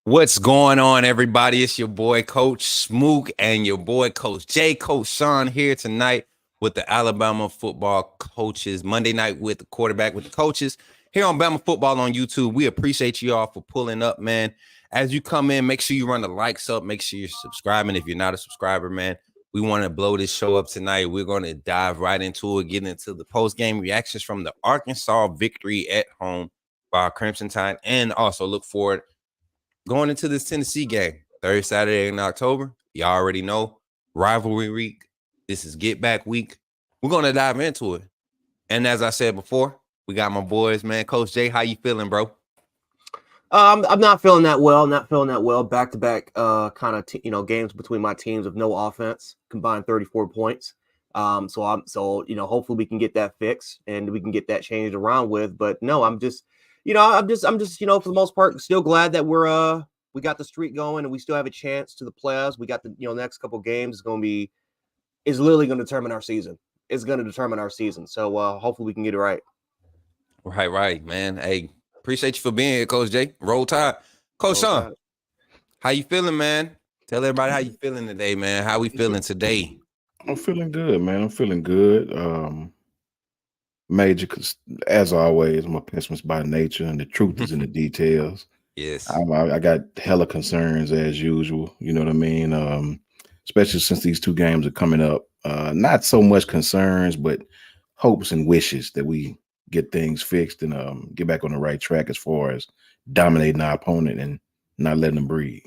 What's going on, everybody? It's your boy, Coach Smook, and your boy, Coach J. Coach Sean here tonight with the Alabama football coaches. Monday night with the quarterback with the coaches here on Bama Football on YouTube. We appreciate you all for pulling up, man. As you come in, make sure you run the likes up. Make sure you're subscribing if you're not a subscriber, man. We want to blow this show up tonight. We're going to dive right into it, get into the post-game reactions from the Arkansas victory at home by our Crimson Tide, and also look forward going into this Tennessee game, third Saturday in October. Y'all already know, rivalry week. This is get back week. We're going to dive into it. And as I said before, we got my boys, man. Coach Jay, how you feeling, bro? I'm not feeling that well. Back to back, kind of games between my teams of no offense, combined 34 points. So hopefully we can get that fixed and we can get that changed around with. But no, I'm just for the most part, still glad that we got the streak going and we still have a chance to the playoffs. We got the next couple games is literally going to determine our season. It's going to determine our season. So hopefully we can get it right. Right, man. Hey, appreciate you for being here, Coach Jay. Roll Tide. Coach Sean, how you feeling, man? Tell everybody how you feeling today, man. How we feeling today? I'm feeling good, man. I'm feeling good. Major, as always, I'm a pessimist by nature, and the truth is in the details. Yes. I got hella concerns as usual. You know what I mean? Especially since these two games are coming up. Not so much concerns, but hopes and wishes that we get things fixed and get back on the right track as far as dominating our opponent and not letting them breathe.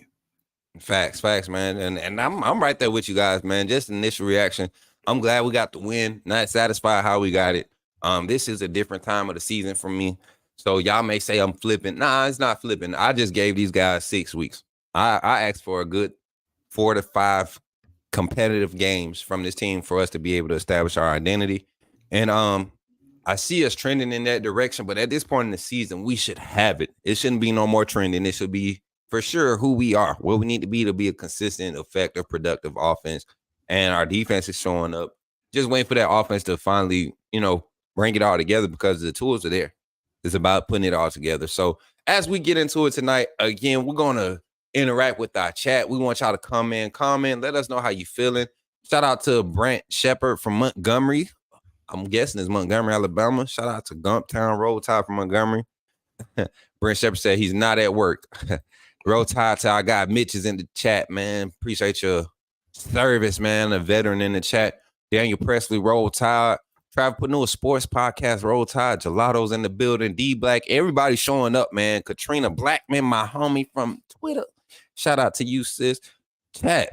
Facts, man. And I'm right there with you guys, man. Just initial reaction. I'm glad we got the win. Not satisfied how we got it. This is a different time of the season for me. So y'all may say I'm flipping. Nah, it's not flipping. I just gave these guys 6 weeks. I asked for a good 4 to 5 competitive games from this team for us to be able to establish our identity. And I see us trending in that direction, but at this point in the season, we should have it. It shouldn't be no more trending. It should be for sure who we are, where we need to be a consistent, effective, productive offense. And our defense is showing up. Just waiting for that offense to finally, bring it all together because the tools are there. It's about putting it all together. So as we get into it tonight, again, we're going to interact with our chat. We want y'all to come in, comment, let us know how you feeling. Shout out to Brent Shepard from Montgomery. I'm guessing it's Montgomery, Alabama. Shout out to Gumptown, Roll Tide from Montgomery. Brent Shepard said he's not at work. Roll Tide to our guy Mitch is in the chat, man. Appreciate your service, man. A veteran in the chat. Daniel Presley, Roll Tide. Travis Panu, a sports podcast, Roll Tide. Gelato's in the building. D Black. Everybody showing up, man. Katrina Blackman, my homie from Twitter. Shout out to you, sis. Chat.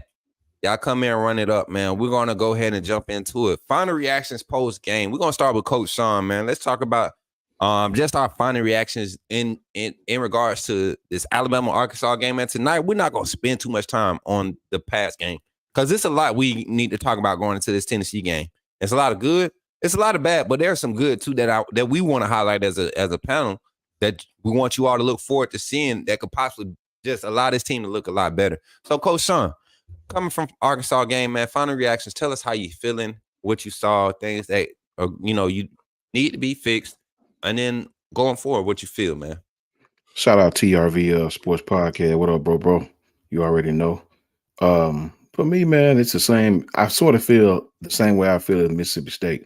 Y'all come in and run it up, man. We're going to go ahead and jump into it. Final reactions post-game. We're going to start with Coach Sean, man. Let's talk about just our final reactions in regards to this Alabama-Arkansas game. And tonight, we're not going to spend too much time on the past game because it's a lot we need to talk about going into this Tennessee game. It's a lot of good. It's a lot of bad, but there's some good, too, that we want to highlight as a panel that we want you all to look forward to seeing that could possibly just allow this team to look a lot better. So, Coach Sean, coming from Arkansas game, man, final reactions. Tell us how you feeling, what you saw, things that you need to be fixed, and then going forward, what you feel, man. Shout out TRV Sports Podcast. What up, bro? You already know. For me, man, it's the same. I sort of feel the same way I feel in Mississippi State.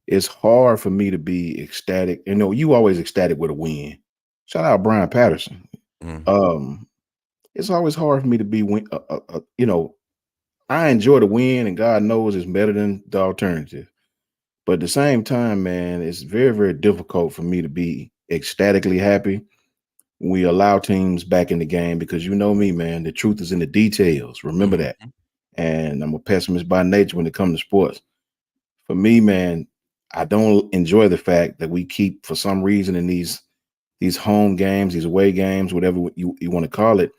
It's hard for me to be ecstatic. You always ecstatic with a win. Shout out Brian Patterson. Mm-hmm. It's always hard for me to be, I enjoy the win, and God knows it's better than the alternative. But at the same time, man, it's very, very difficult for me to be ecstatically happy when we allow teams back in the game because you know me, man, the truth is in the details. Remember that. And I'm a pessimist by nature when it comes to sports. For me, man, I don't enjoy the fact that we keep, for some reason, in these home games, these away games, whatever you want to call it,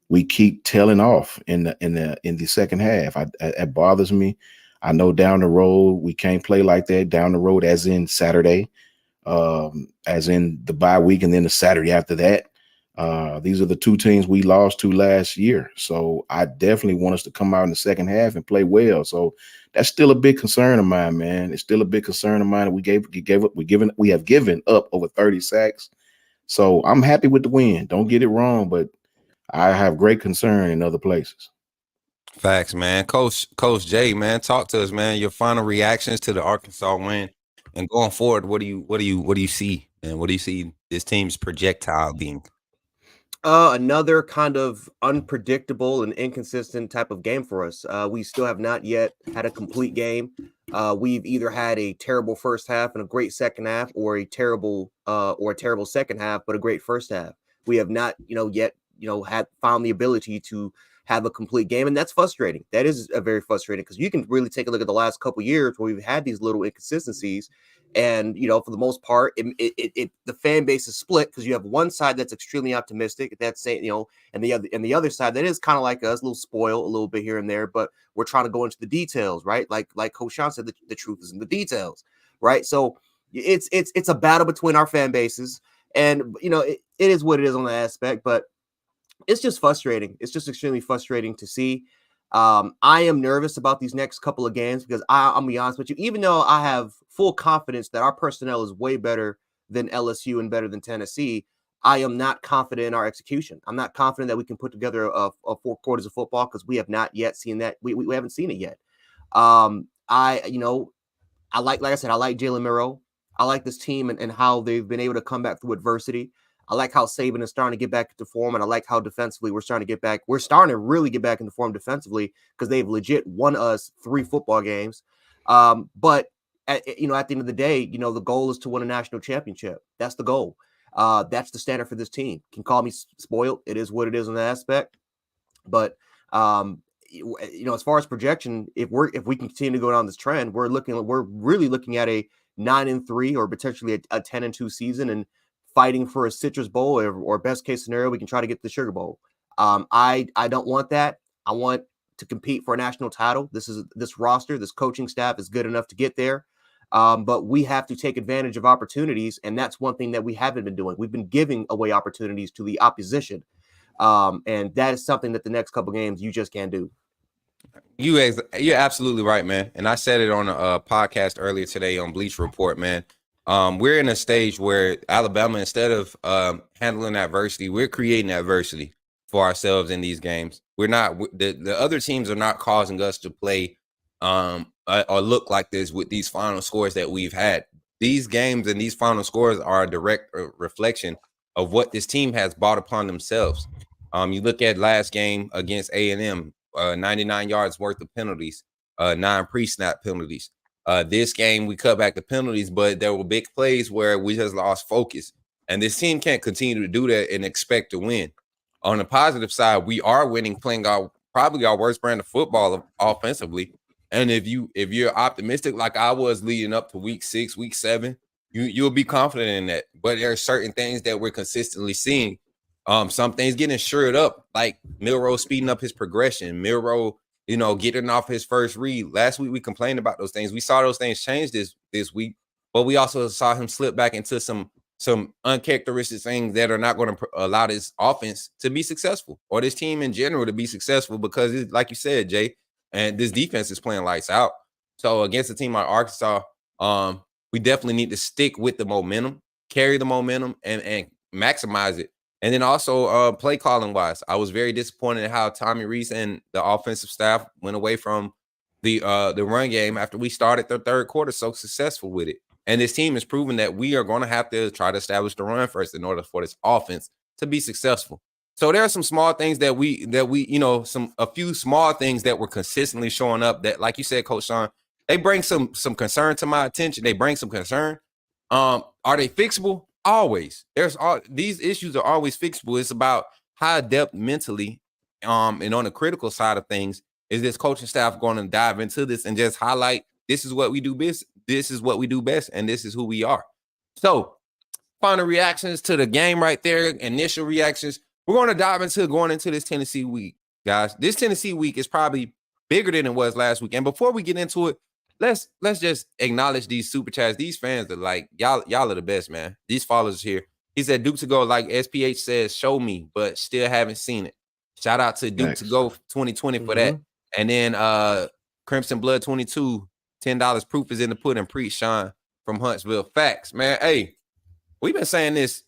we keep tailing off in the second half. It bothers me. I know down the road we can't play like that. Down the road, as in Saturday, as in the bye week, and then the Saturday after that. These are the two teams we lost to last year. So I definitely want us to come out in the second half and play well. So that's still a big concern of mine, man. It's still a big concern of mine. We have given up over 30 sacks. So I'm happy with the win. Don't get it wrong, but I have great concern in other places. Facts, man. Coach Jay, man, talk to us, man. Your final reactions to the Arkansas win, and going forward, what do you see, and what do you see this team's projectile being? Another kind of unpredictable and inconsistent type of game for us. We still have not yet had a complete game. We've either had a terrible first half and a great second half, or a terrible second half but a great first half. We have not, yet, had found the ability to have a complete game, and that's frustrating. That is very frustrating, because you can really take a look at the last couple years where we've had these little inconsistencies. And for the most part, the fan base is split, because you have one side that's extremely optimistic, that's saying, and the other side that is kind of like us, a little spoiled, a little bit here and there, but we're trying to go into the details, right? Like Coach Sean said, the truth is in the details, right? So it's a battle between our fan bases, and it is what it is on the aspect, but it's just frustrating. It's just extremely frustrating to see. I am nervous about these next couple of games, because I'm gonna be honest with you, even though I have full confidence that our personnel is way better than LSU and better than Tennessee, I am not confident in our execution. I'm not confident that we can put together a 4 quarters of football, because we have not yet seen that. We haven't seen it yet. I like I said, I like Jalen Miro. I like this team and how they've been able to come back through adversity. I like how Saban is starting to get back into form, and I like how defensively we're starting to get back. We're starting to really get back into form defensively, because they've legit won us 3 football games. But at the end of the day, the goal is to win a national championship. That's the goal. That's the standard for this team. Can call me spoiled. It is what it is in that aspect. But as far as projection, if we can continue to go down this trend, we're really looking at a 9-3 or potentially a 10-2 season, and fighting for a Citrus Bowl, or best case scenario, we can try to get the Sugar Bowl. I don't want that. I want to compete for a national title. This roster, this coaching staff is good enough to get there. But we have to take advantage of opportunities, and that's one thing that we haven't been doing. We've been giving away opportunities to the opposition. And that is something that the next couple games you just can't do. You're absolutely right, man. And I said it on a podcast earlier today on Bleacher Report, man. We're in a stage where Alabama, instead of handling adversity, we're creating adversity for ourselves in these games. We're not the other teams are not causing us to play or look like this with these final scores that we've had. These games and these final scores are a direct reflection of what this team has brought upon themselves. You look at last game against A&M, 99 yards worth of penalties, 9 pre-snap penalties. This game, we cut back the penalties, but there were big plays where we just lost focus. And this team can't continue to do that and expect to win. On the positive side, we are winning, playing probably our worst brand of football offensively. And if you're optimistic, like I was leading up to week 6, week 7, you'll be confident in that. But there are certain things that we're consistently seeing. Some things getting shored up, like Milroe speeding up his progression, Milroe, getting off his first read. Last week we complained about those things. We saw those things change this week, but we also saw him slip back into some uncharacteristic things that are not going to allow this offense to be successful, or this team in general to be successful, because like you said, Jay, and this defense is playing lights out. So against a team like Arkansas, we definitely need to stick with the momentum, carry the momentum, and maximize it. And then also play calling wise, I was very disappointed in how Tommy Rees and the offensive staff went away from the run game after we started the third quarter so successful with it. And this team has proven that we are going to have to try to establish the run first in order for this offense to be successful. So there are some small things that we a few small things that were consistently showing up that, like you said, Coach Sean, they bring some concern to my attention. They bring some concern. Are they fixable? Always. These issues are always fixable. It's about how adept mentally, and on the critical side of things, is this coaching staff going to dive into this and just highlight this is what we do best. This is what we do best, and this is who we are. So, final reactions to the game right there, initial reactions. We're going to dive into going into this Tennessee week, guys. This Tennessee week is probably bigger than it was last week. And before we get into it, let's just acknowledge these super chats. These fans are like, y'all are the best, man. These followers here. He said, Duke to go, like SPH says, show me, but still haven't seen it. Shout out to Duke to go 2020 for that. And then Crimson Blood 22, $10 proof is in the pudding. Preach, Sean from Huntsville. Facts, man. Hey, we've been saying this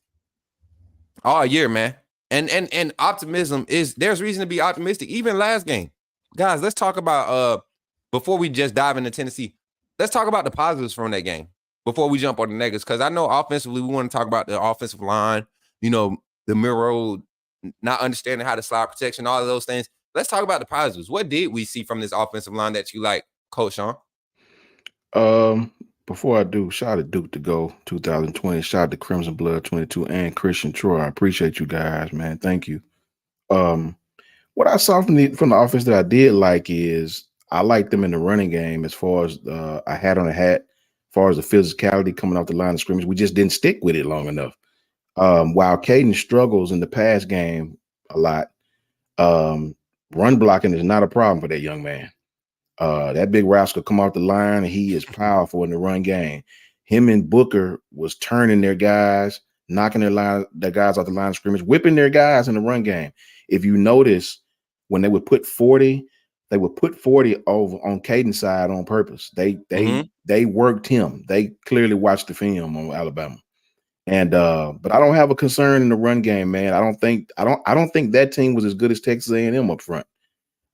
all year, man. And optimism there's reason to be optimistic. Even last game, guys. Let's talk about before we just dive into Tennessee. Let's talk about the positives from that game before we jump on the negatives. Because I know offensively, we want to talk about the offensive line. You know, the Miro not understanding how to slide protection, all of those things. Let's talk about the positives. What did we see from this offensive line that you like, Coach Sean? Before I do, shout out to Duke to Go 2020, shout out to Crimson Blood 22 and Christian Troy. I appreciate you guys, man. Thank you. What I saw from the offense that I did like is I like them in the running game as far as a hat on a hat, as far as the physicality coming off the line of scrimmage. We just didn't stick with it long enough. While Caden struggles in the pass game a lot, run blocking is not a problem for that young man. That big rascal come off the line, and he is powerful in the run game. Him and Booker was turning their guys, knocking their guys off the line of scrimmage, whipping their guys in the run game. If you notice, when they would put 40, they would put 40 over on Caden's side on purpose. They worked him. They clearly watched the film on Alabama. And but I don't have a concern in the run game, man. I don't think that team was as good as Texas A&M up front.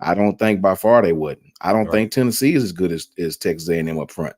I don't think by far they wouldn't. I don't think Tennessee is as good as Texas A&M up front.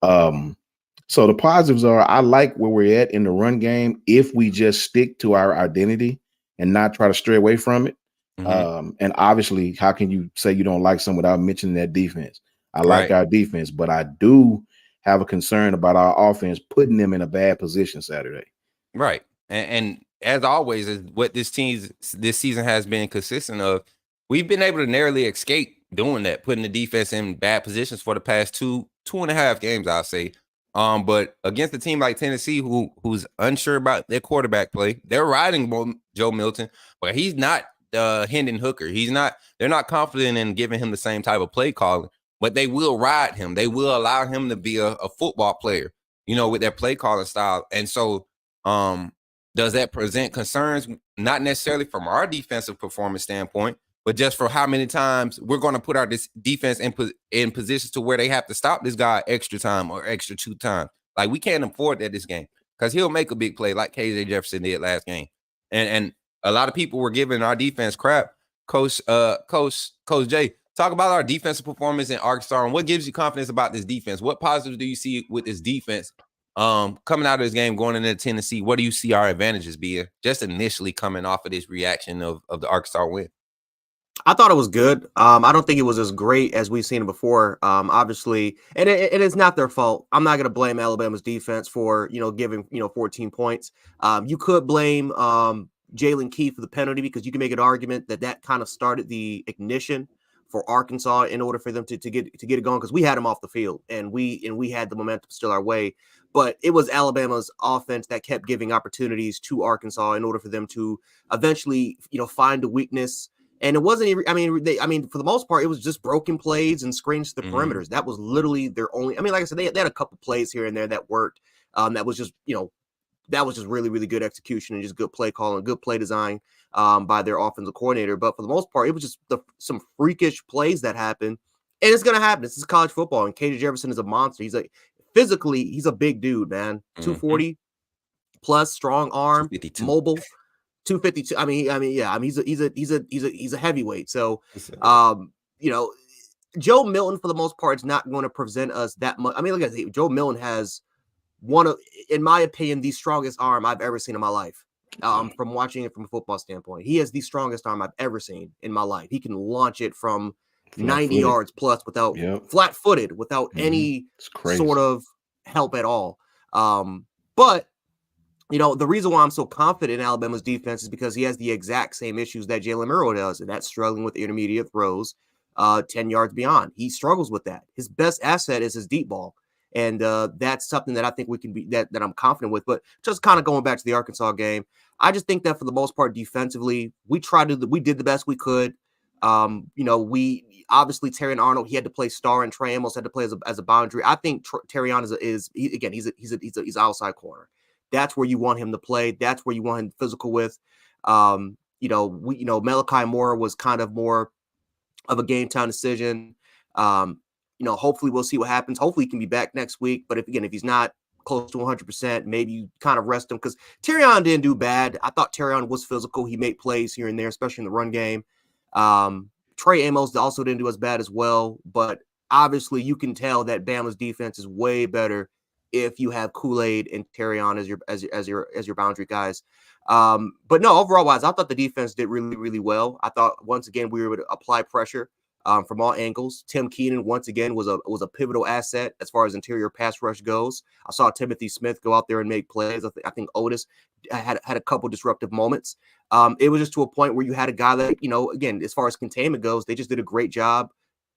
So the positives are I like where we're at in the run game if we just stick to our identity and not try to stray away from it. And obviously, how can you say you don't like some without mentioning that defense? I like our defense, but I do have a concern about our offense putting them in a bad position Saturday. Right. And as always, is what this season has been consistent of. We've been able to narrowly escape doing that, putting the defense in bad positions for the past two and a half games, I'll say. But against a team like Tennessee, who's unsure about their quarterback play, they're riding Joe Milton, but he's not Hendon Hooker. They're not confident in giving him the same type of play calling, but they will ride him. They will allow him to be a football player, with their play calling style. And so, does that present concerns? Not necessarily from our defensive performance standpoint, but just for how many times we're going to put our defense in positions to where they have to stop this guy extra time or extra 2 times. Like, we can't afford that this game because he'll make a big play like KJ Jefferson did last game. And a lot of people were giving our defense crap. Coach Jay, talk about our defensive performance in Arkansas and what gives you confidence about this defense. What positives do you see with this defense coming out of this game, going into Tennessee? What do you see our advantages being just initially coming off of this reaction of the Arkansas win? I thought it was good. I don't think it was as great as we've seen it before. Obviously, and it's not their fault. I'm not going to blame Alabama's defense for giving 14 points. You could blame Jalen Key for the penalty because you can make an argument that kind of started the ignition for Arkansas in order for them to get it going because we had them off the field and we had the momentum still our way. But it was Alabama's offense that kept giving opportunities to Arkansas in order for them to eventually find a weakness. And it wasn't even, for the most part, it was just broken plays and screens to the perimeters. That was literally their only, like I said, they had a couple plays here and there that worked. That was just, that was just really, really good execution and just good play calling, good play design by their offensive coordinator. But for the most part, it was just some freakish plays that happened. And it's going to happen. This is college football. And KJ Jefferson is a monster. Physically, he's a big dude, man. 240 plus, strong arm, mobile. 252. He's a heavyweight. So, Joe Milton for the most part is not going to present us that much. Look at it. Joe Milton has one of, in my opinion, the strongest arm I've ever seen in my life. From watching it from a football standpoint, he has the strongest arm I've ever seen in my life. He can launch it from 90 yards plus without flat-footed, without any sort of help at all. But the reason why I'm so confident in Alabama's defense is because he has the exact same issues that Jalen Miro does, and that's struggling with intermediate throws 10 yards beyond. He struggles with that. His best asset is his deep ball, and that's something that I think we can be that I'm confident with. But just kind of going back to the Arkansas game, I just think that for the most part defensively, we did the best we could. We obviously Terrion Arnold, he had to play star, and Trey Amos had to play as a boundary. I think Terrion he's an outside corner. That's where you want him to play. That's where you want him physical with. Malachi Moore was kind of more of a game time decision. Hopefully we'll see what happens. Hopefully he can be back next week. But if he's not, close to 100%. Maybe you kind of rest him because Terrion didn't do bad. I thought Terrion was physical. He made plays here and there, especially in the run game. Trey Amos also didn't do as bad as well, but obviously you can tell that Bama's defense is way better if you have Kool-Aid and Terrion as your boundary guys. But no, overall wise, I thought the defense did really, really well. I thought once again we were able to apply pressure from all angles. Tim Keenan once again was a pivotal asset as far as interior pass rush goes. I saw Timothy Smith go out there and make plays. I think Otis had a couple disruptive moments. It was just to a point where you had a guy that, again, as far as containment goes, they just did a great job.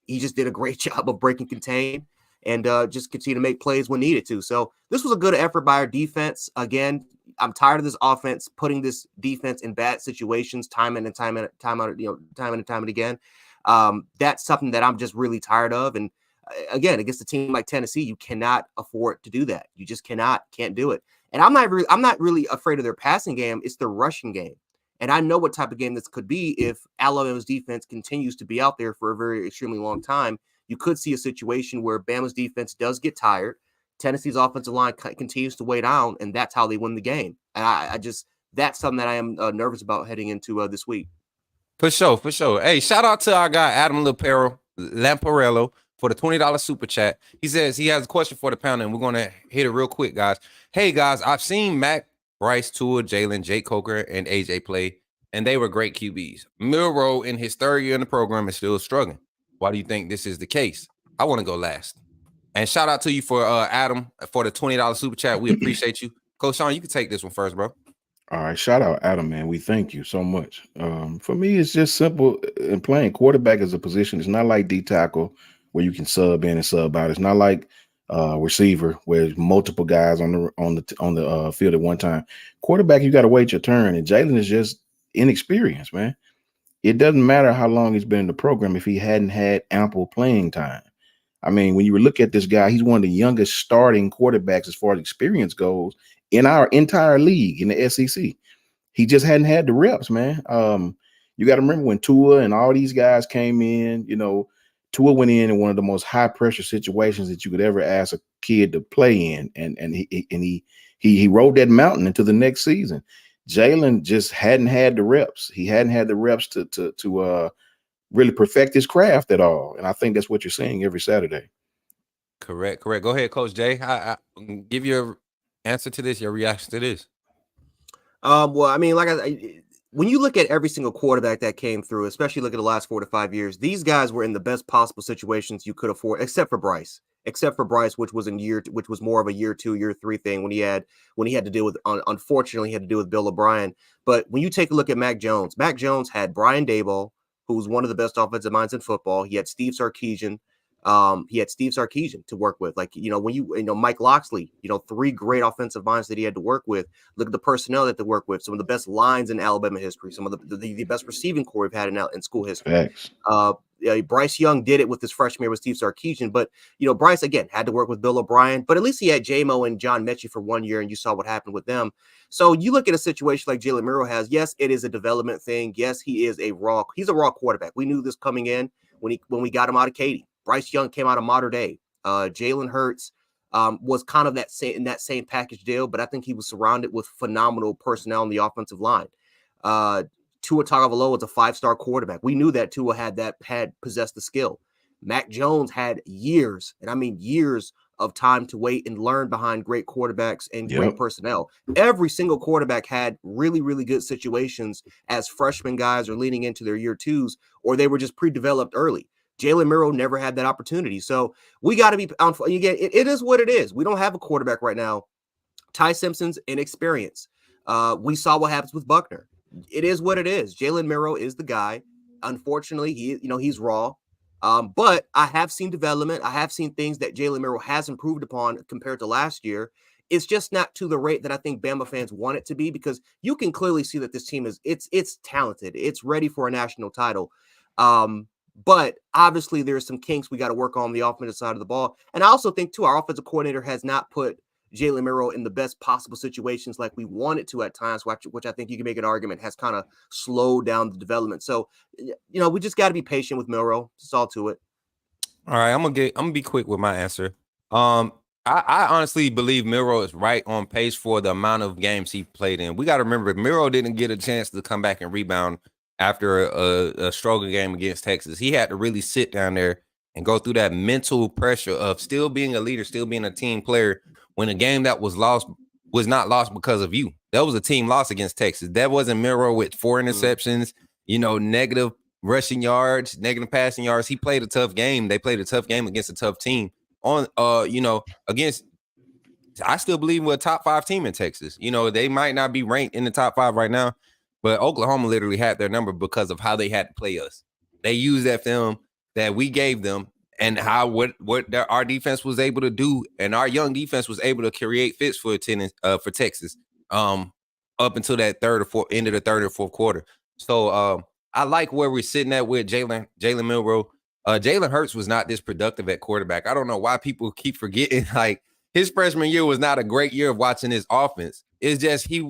He just did a great job of breaking contain and just continue to make plays when needed to. So this was a good effort by our defense. Again, I'm tired of this offense putting this defense in bad situations time in and time and again. That's something that I'm just really tired of. And again, against a team like Tennessee, you cannot afford to do that. You just can't do it. And I'm not really afraid of their passing game. It's their rushing game. And I know what type of game this could be if Alabama's defense continues to be out there for a very extremely long time. You could see a situation where Bama's defense does get tired. Tennessee's offensive line continues to weigh down, and that's how they win the game. And that's something that I am nervous about heading into this week. For sure. Hey, shout out to our guy, Adam Lamparello, for the $20 super chat. He says he has a question for the panel, and we're going to hit it real quick, guys. Hey, guys, I've seen Mac, Bryce, Tua, Jalen, Jake Coker, and AJ play, and they were great QBs. Milroe, in his third year in the program, is still struggling. Why do you think this is the case? I want to go last. And shout out to you for Adam for the $20 super chat. We appreciate you. Coach Sean, you can take this one first, bro. All right, shout out Adam, man. We thank you so much. For me, it's just simple. In playing quarterback as a position, it's not like D tackle where you can sub in and sub out. It's not like receiver where there's multiple guys on the field at one time. Quarterback, you got to wait your turn, and Jalen is just inexperienced, man. It doesn't matter how long he's been in the program if he hadn't had ample playing time. I mean, when you look at this guy, he's one of the youngest starting quarterbacks as far as experience goes in our entire league in the SEC. He just hadn't had the reps, man. You got to remember when Tua and all these guys came in, Tua went in one of the most high pressure situations that you could ever ask a kid to play in. And he rode that mountain into the next season. Jalen just hadn't had the reps. He hadn't had the reps to really perfect his craft at all. And I think that's what you're seeing every Saturday. Correct. Go ahead, Coach Jay. I give your answer to this, your reaction to this. Well, I mean, when you look at every single quarterback that came through, especially look at the last 4 to 5 years, these guys were in the best possible situations you could afford, except for Bryce, which was more of a year 2, year 3 thing when he had to deal with, unfortunately, he had to deal with Bill O'Brien. But when you take a look at Mac Jones had Brian Daboll, who's one of the best offensive minds in football. He had Steve Sarkisian. To work with. Mike Loxley, 3 great offensive minds that he had to work with. Look at the personnel that they work with. Some of the best lines in Alabama history. Some of the best receiving core we've had in school history. Thanks. Bryce Young did it with his freshman year with Steve Sarkisian, but Bryce again had to work with Bill O'Brien. But at least he had J-Mo and John Mechie for 1 year, and you saw what happened with them. So you look at a situation like Jalen Milroe has. Yes, it is a development thing. Yes, he's a raw quarterback. We knew this coming in when we got him out of Katy. Bryce Young came out of Mater Dei. Jalen Hurts was kind of in that same package deal, but I think he was surrounded with phenomenal personnel on the offensive line. Tua Tagovailoa was a 5-star quarterback. We knew that Tua had possessed the skill. Mac Jones had years, and I mean years of time to wait and learn behind great quarterbacks and great personnel. Every single quarterback had really, really good situations as freshman guys or leading into their year 2s, or they were just pre-developed early. Jalen Milroe never had that opportunity. So we got to be again, it is what it is. We don't have a quarterback right now. Ty Simpson's inexperience. We saw what happens with Buckner. It is what it is. Jalen Milroe is the guy. Unfortunately, he's raw. But I have seen development. I have seen things that Jalen Milroe has improved upon compared to last year. It's just not to the rate that I think Bama fans want it to be, because you can clearly see that this team it's talented. It's ready for a national title. But obviously there's some kinks we got to work on the offensive side of the ball. And I also think too, our offensive coordinator has not put Jalen Milroe in the best possible situations like we wanted to at times, which I think you can make an argument has kind of slowed down the development. So, we just got to be patient with Milroe. It's all to it. All right, I'm gonna be quick with my answer. I honestly believe Miro is right on pace for the amount of games he played in. We got to remember, Miro didn't get a chance to come back and rebound after a struggle game against Texas. He had to really sit down there and go through that mental pressure of still being a leader, still being a team player when a game that was lost was not lost because of you. That was a team loss against Texas. That wasn't Miro with 4 interceptions, negative rushing yards, negative passing yards. He played a tough game. They played a tough game against a tough team against, I still believe we're a top 5 team in Texas. They might not be ranked in the top 5 right now, but Oklahoma literally had their number because of how they had to play us. They used that film that we gave them and our defense was able to do, and our young defense was able to create fits for Texas up until that end of the third or fourth quarter. So I like where we're sitting at with Jalen Milroe. Jalen Hurts was not this productive at quarterback. I don't know why people keep forgetting. Like, his freshman year was not a great year of watching his offense. It's just he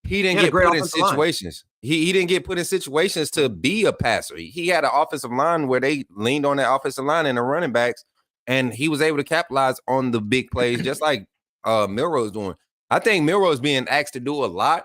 didn't get put in situations. He didn't get put in situations to be a passer. He had an offensive line where they leaned on that offensive line and the running backs, and he was able to capitalize on the big plays, just like Milroe's doing. I think Milroe's being asked to do a lot.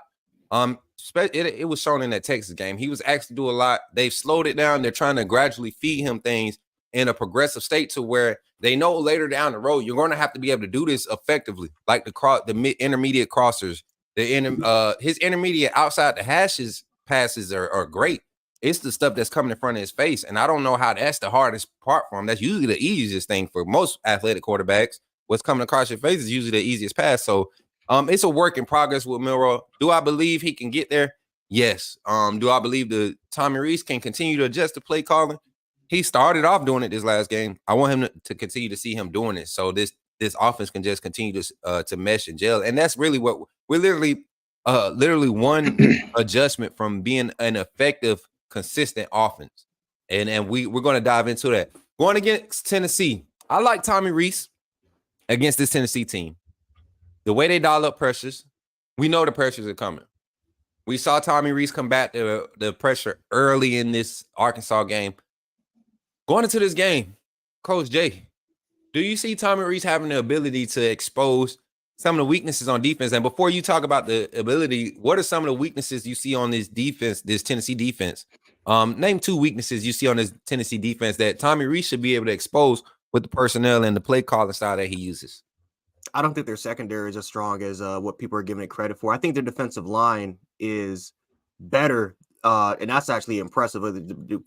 It was shown in that Texas game. He was asked to do a lot. They've slowed it down. They're trying to gradually feed him things in a progressive state to where they know later down the road you're going to have to be able to do this effectively, like the intermediate crossers, his intermediate outside the hashes passes are great. It's the stuff that's coming in front of his face, and I don't know how that's the hardest part for him. That's usually the easiest thing for most athletic quarterbacks. What's coming across your face is usually the easiest pass. So it's a work in progress with Milroe. Do I believe he can get there? Yes. Do I believe the Tommy Rees can continue to adjust the play calling? He started off doing it this last game. I want him to continue to see him doing it, so this offense can just continue to mesh and gel. And that's really what we're literally one adjustment from being an effective, consistent offense. And we're going to dive into that. Going against Tennessee, I like Tommy Rees against this Tennessee team. The way they dial up pressures, we know the pressures are coming. We saw Tommy Rees combat the pressure early in this Arkansas game. Going into this game, Coach Jay, do you see Tommy Rees having the ability to expose some of the weaknesses on defense? And before you talk about the ability, what are some of the weaknesses you see on this defense, this Tennessee defense? Name 2 weaknesses you see on this Tennessee defense that Tommy Rees should be able to expose with the personnel and the play calling style that he uses. I don't think their secondary is as strong as what people are giving it credit for. I think their defensive line is better. And that's actually impressive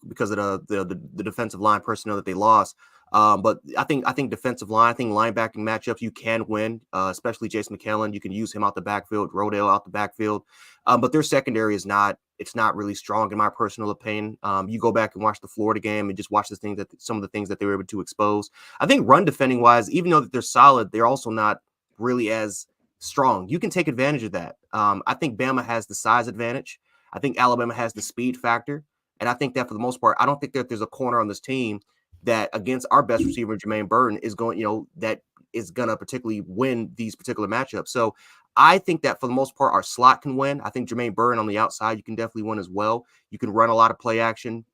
because of the defensive line personnel that they lost. But I think defensive line, I think linebacking matchups you can win, especially Jason McKellen. You can use him out the backfield, Rodale out the backfield. But their secondary is not really strong in my personal opinion. You go back and watch the Florida game and just watch some of the things that they were able to expose. I think run defending wise, even though that they're solid, they're also not really as strong. You can take advantage of that. I think Bama has the size advantage. I think Alabama has the speed factor. And I think that for the most part, I don't think that there's a corner on this team that against our best receiver, Jermaine Burton, is going, that is going to particularly win these particular matchups. So I think that for the most part, our slot can win. I think Jermaine Burton on the outside, you can definitely win as well. You can run a lot of play action.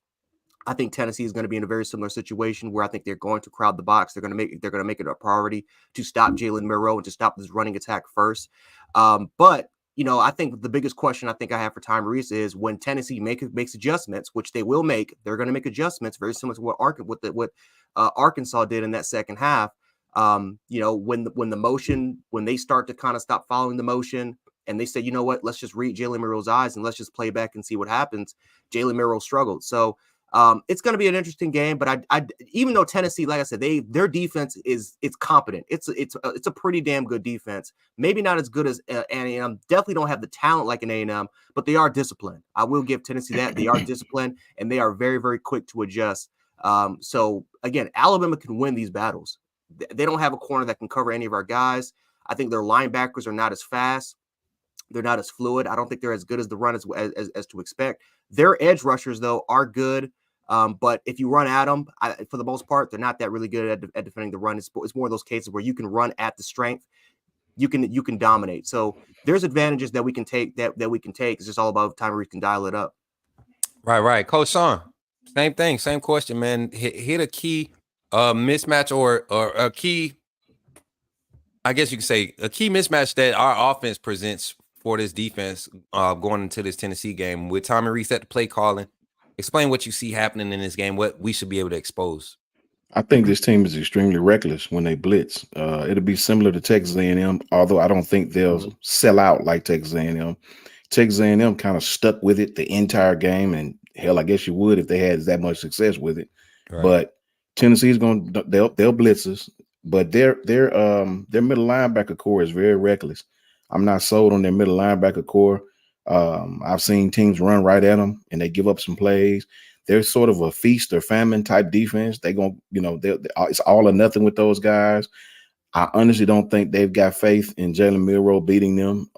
I think Tennessee is going to be in a very similar situation where I think they're going to crowd the box. They're going to make it a priority to stop Jalen Milroe and to stop this running attack first. But I think the biggest question I think I have for Tommy Rees is when Tennessee makes adjustments, which they will make. They're going to make adjustments very similar to what Arkansas did in that second half. When they start to kind of stop following the motion and they say, you know what, let's just read Jalen Milroe's eyes and let's just play back and see what happens. Jalen Milroe struggled. So it's going to be an interesting game, but I even though Tennessee, like I said, their defense it's competent. It's a pretty damn good defense. Maybe not as good as A&M. Definitely don't have the talent like an A&M, but they are disciplined. I will give Tennessee that. They are disciplined and they are very, very quick to adjust. So again, Alabama can win these battles. They don't have a corner that can cover any of our guys. I think their linebackers are not as fast. They're not as fluid. I don't think they're as good as the run as to expect. Their edge rushers, though, are good. But if you run at them, for the most part, they're not that really good at defending the run. It's more of those cases where you can run at the strength. You can dominate. So there's advantages that we can take that we can take. It's just all about time we can dial it up. Right. Coach Sean, same thing, same question, man. Hit a key mismatch or a key I guess you could say a key mismatch that our offense presents for this defense going into this Tennessee game with Tommy Reese at the play calling. Explain what you see happening in this game, what we should be able to expose. I think this team is extremely reckless when they blitz. It'll be similar to Texas A&M, although I don't think they'll sell out like Texas A&M. Texas A&M kind of stuck with it the entire game, and hell, I guess you would if they had that much success with it. Right. But Tennessee's they'll blitz us, but their middle linebacker core is very reckless. I'm not sold on their middle linebacker core. I've seen teams run right at them and they give up some plays. They're sort of a feast or famine type defense. They're going, it's all or nothing with those guys. I honestly don't think they've got faith in Jalen Milroe beating them,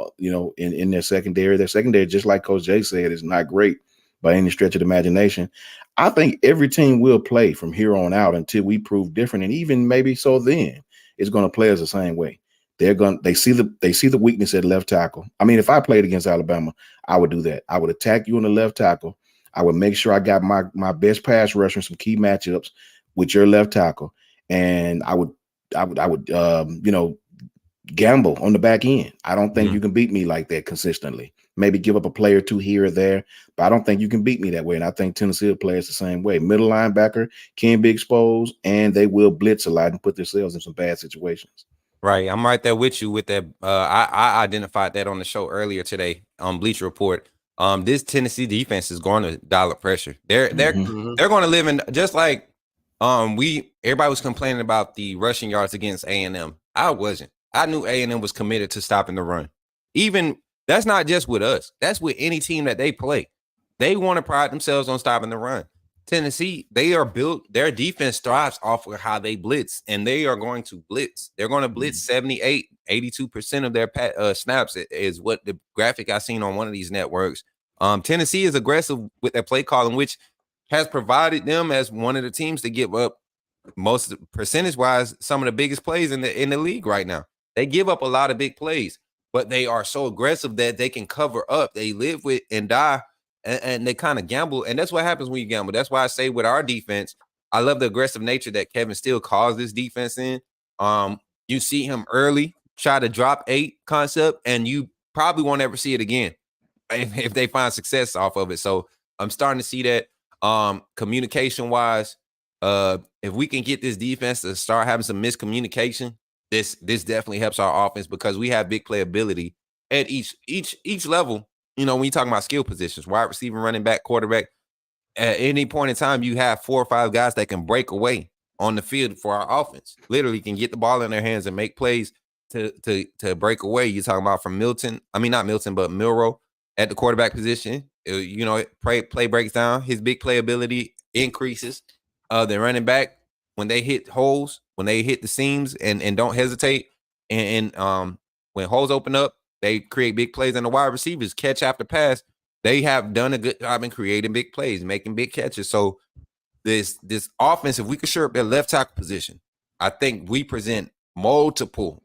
in their secondary. Their secondary, just like Coach Jay said, is not great by any stretch of the imagination. I think every team will play from here on out until we prove different. And even maybe so then it's going to play us the same way. They see the weakness at left tackle. I mean, if I played against Alabama, I would do that. I would attack you on the left tackle. I would make sure I got my best pass rusher in some key matchups with your left tackle, and I would gamble on the back end. I don't think you can beat me like that consistently. Maybe give up a play or two here or there, but I don't think you can beat me that way. And I think Tennessee will play us the same way. Middle linebacker can be exposed, and they will blitz a lot and put themselves in some bad situations. Right. I'm right there with you with that. I identified that on the show earlier today on Bleacher Report. This Tennessee defense is going to dial pressure. They're going to live in, just like everybody was complaining about the rushing yards against A&M. I wasn't. I knew A&M was committed to stopping the run. Even that's not just with us. That's with any team that they play. They want to pride themselves on stopping the run. Tennessee, they are built, their defense thrives off of how they blitz, and they are going to blitz. They're going to blitz 82% of their snaps is what the graphic I seen on one of these networks. Tennessee is aggressive with their play calling, which has provided them as one of the teams to give up most percentage-wise some of the biggest plays in the league right now. They give up a lot of big plays, but they are so aggressive that they can cover up. They live with and die. And they kind of gamble. And that's what happens when you gamble. That's why I say with our defense, I love the aggressive nature that Kevin Steele calls this defense in. You see him early, try to drop 8 concept, and you probably won't ever see it again if they find success off of it. So I'm starting to see that communication-wise, if we can get this defense to start having some miscommunication, this definitely helps our offense because we have big playability at each level. When you talk about skill positions, wide receiver, running back, quarterback, at any point in time, you have 4 or 5 guys that can break away on the field for our offense. Literally can get the ball in their hands and make plays to break away. You're talking about from not Milton, but Milroe at the quarterback position. Play breaks down. His big playability increases. The running back, when they hit holes, when they hit the seams and don't hesitate, and when holes open up, they create big plays, and the wide receivers catch after pass. They have done a good job in creating big plays, making big catches. So this offense, if we could shore up their left tackle position, I think we present multiple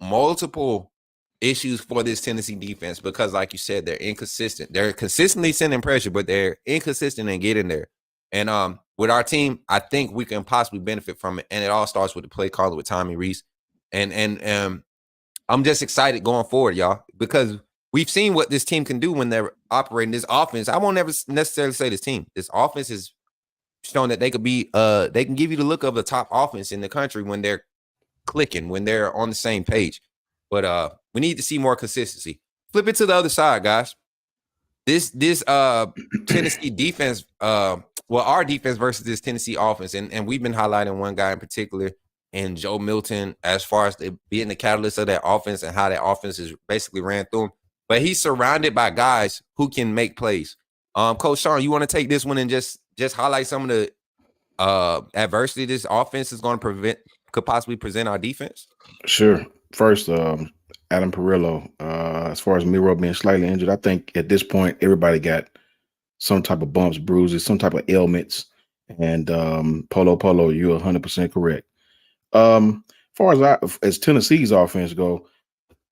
issues for this Tennessee defense because, like you said, they're inconsistent. They're consistently sending pressure, but they're inconsistent in getting there. And with our team, I think we can possibly benefit from it. And it all starts with the play caller with Tommy Reese. And I'm just excited going forward, y'all, because we've seen what this team can do when they're operating this offense. I won't never necessarily say this team. This offense is shown that they could be they can give you the look of the top offense in the country when they're clicking, when they're on the same page. But we need to see more consistency. Flip it to the other side, guys. This Tennessee defense, our defense versus this Tennessee offense, and we've been highlighting one guy in particular, and Joe Milton, as far as being the catalyst of that offense and how that offense is basically ran through him. But he's surrounded by guys who can make plays. Coach Sean, you want to take this one and just highlight some of the adversity this offense is going to could possibly present our defense? Sure. First, Adam Perillo, as far as Miro being slightly injured, I think at this point, everybody got some type of bumps, bruises, some type of ailments. And Polo, you're 100% correct. Far as Tennessee's offense go,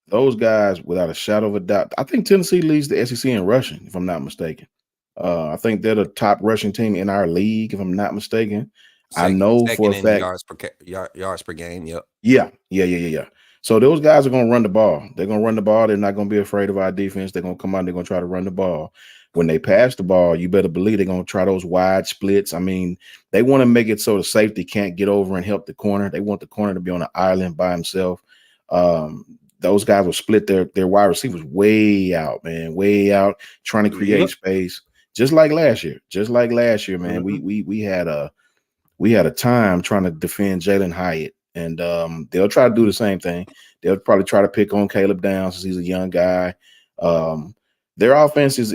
those guys, without a shadow of a doubt, I think Tennessee leads the SEC in rushing, if I'm not mistaken. I think they're the top rushing team in our league, if I'm not mistaken. I know for a fact yards per game. Yep. Yeah. So those guys are going to run the ball. They're going to run the ball. They're not going to be afraid of our defense. They're going to come out and they're going to try to run the ball. When they pass the ball, you better believe they're going to try those wide splits. I mean, they want to make it so the safety can't get over and help the corner. They want the corner to be on an island by himself. Those guys will split their wide receivers way out, man, way out, trying to create space. Just like last year. Man. We had a time trying to defend Jalen Hyatt. And they'll try to do the same thing. They'll probably try to pick on Caleb Downs since he's a young guy. Their offense is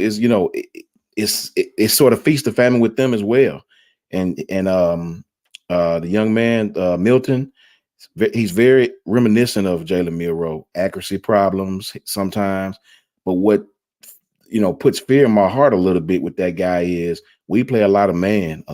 it's sort of feast or famine with them as well. And the young man Milton, he's very reminiscent of Jalen Milroe. Accuracy problems sometimes, but what puts fear in my heart a little bit with that guy is we play a lot of man.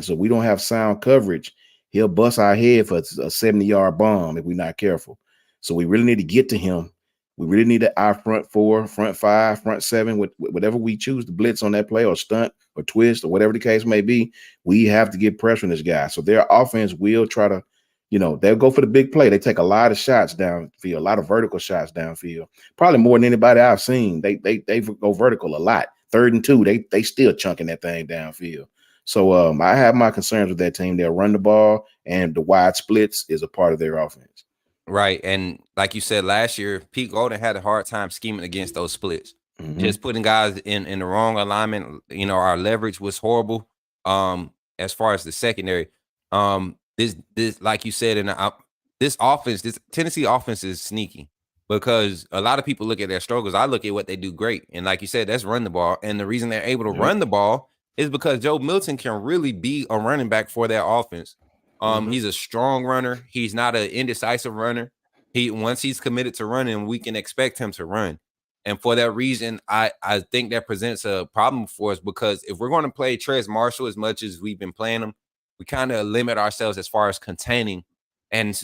So we don't have sound coverage. He'll bust our head for a 70-yard bomb if we're not careful. So we really need to get to him. We really need our front four, front five, front seven, with whatever we choose to blitz on that play or stunt or twist or whatever the case may be. We have to get pressure on this guy. So their offense will try to, they'll go for the big play. They take a lot of shots downfield, a lot of vertical shots downfield, probably more than anybody I've seen. They go vertical a lot. 3rd and 2, they still chunking that thing downfield. So I have my concerns with that team. They'll run the ball, and the wide splits is a part of their offense. Right. And like you said, last year, Pete Golden had a hard time scheming against those splits. Mm-hmm. Just putting guys in the wrong alignment. Our leverage was horrible as far as the secondary. This like you said, this Tennessee offense is sneaky because a lot of people look at their struggles. I look at what they do great. And like you said, that's run the ball. And the reason they're able to run the ball is because Joe Milton can really be a running back for their offense. He's a strong runner. He's not an indecisive runner. Once he's committed to running, we can expect him to run. And for that reason, I think that presents a problem for us because if we're going to play Trez Marshall as much as we've been playing him, we kind of limit ourselves as far as containment and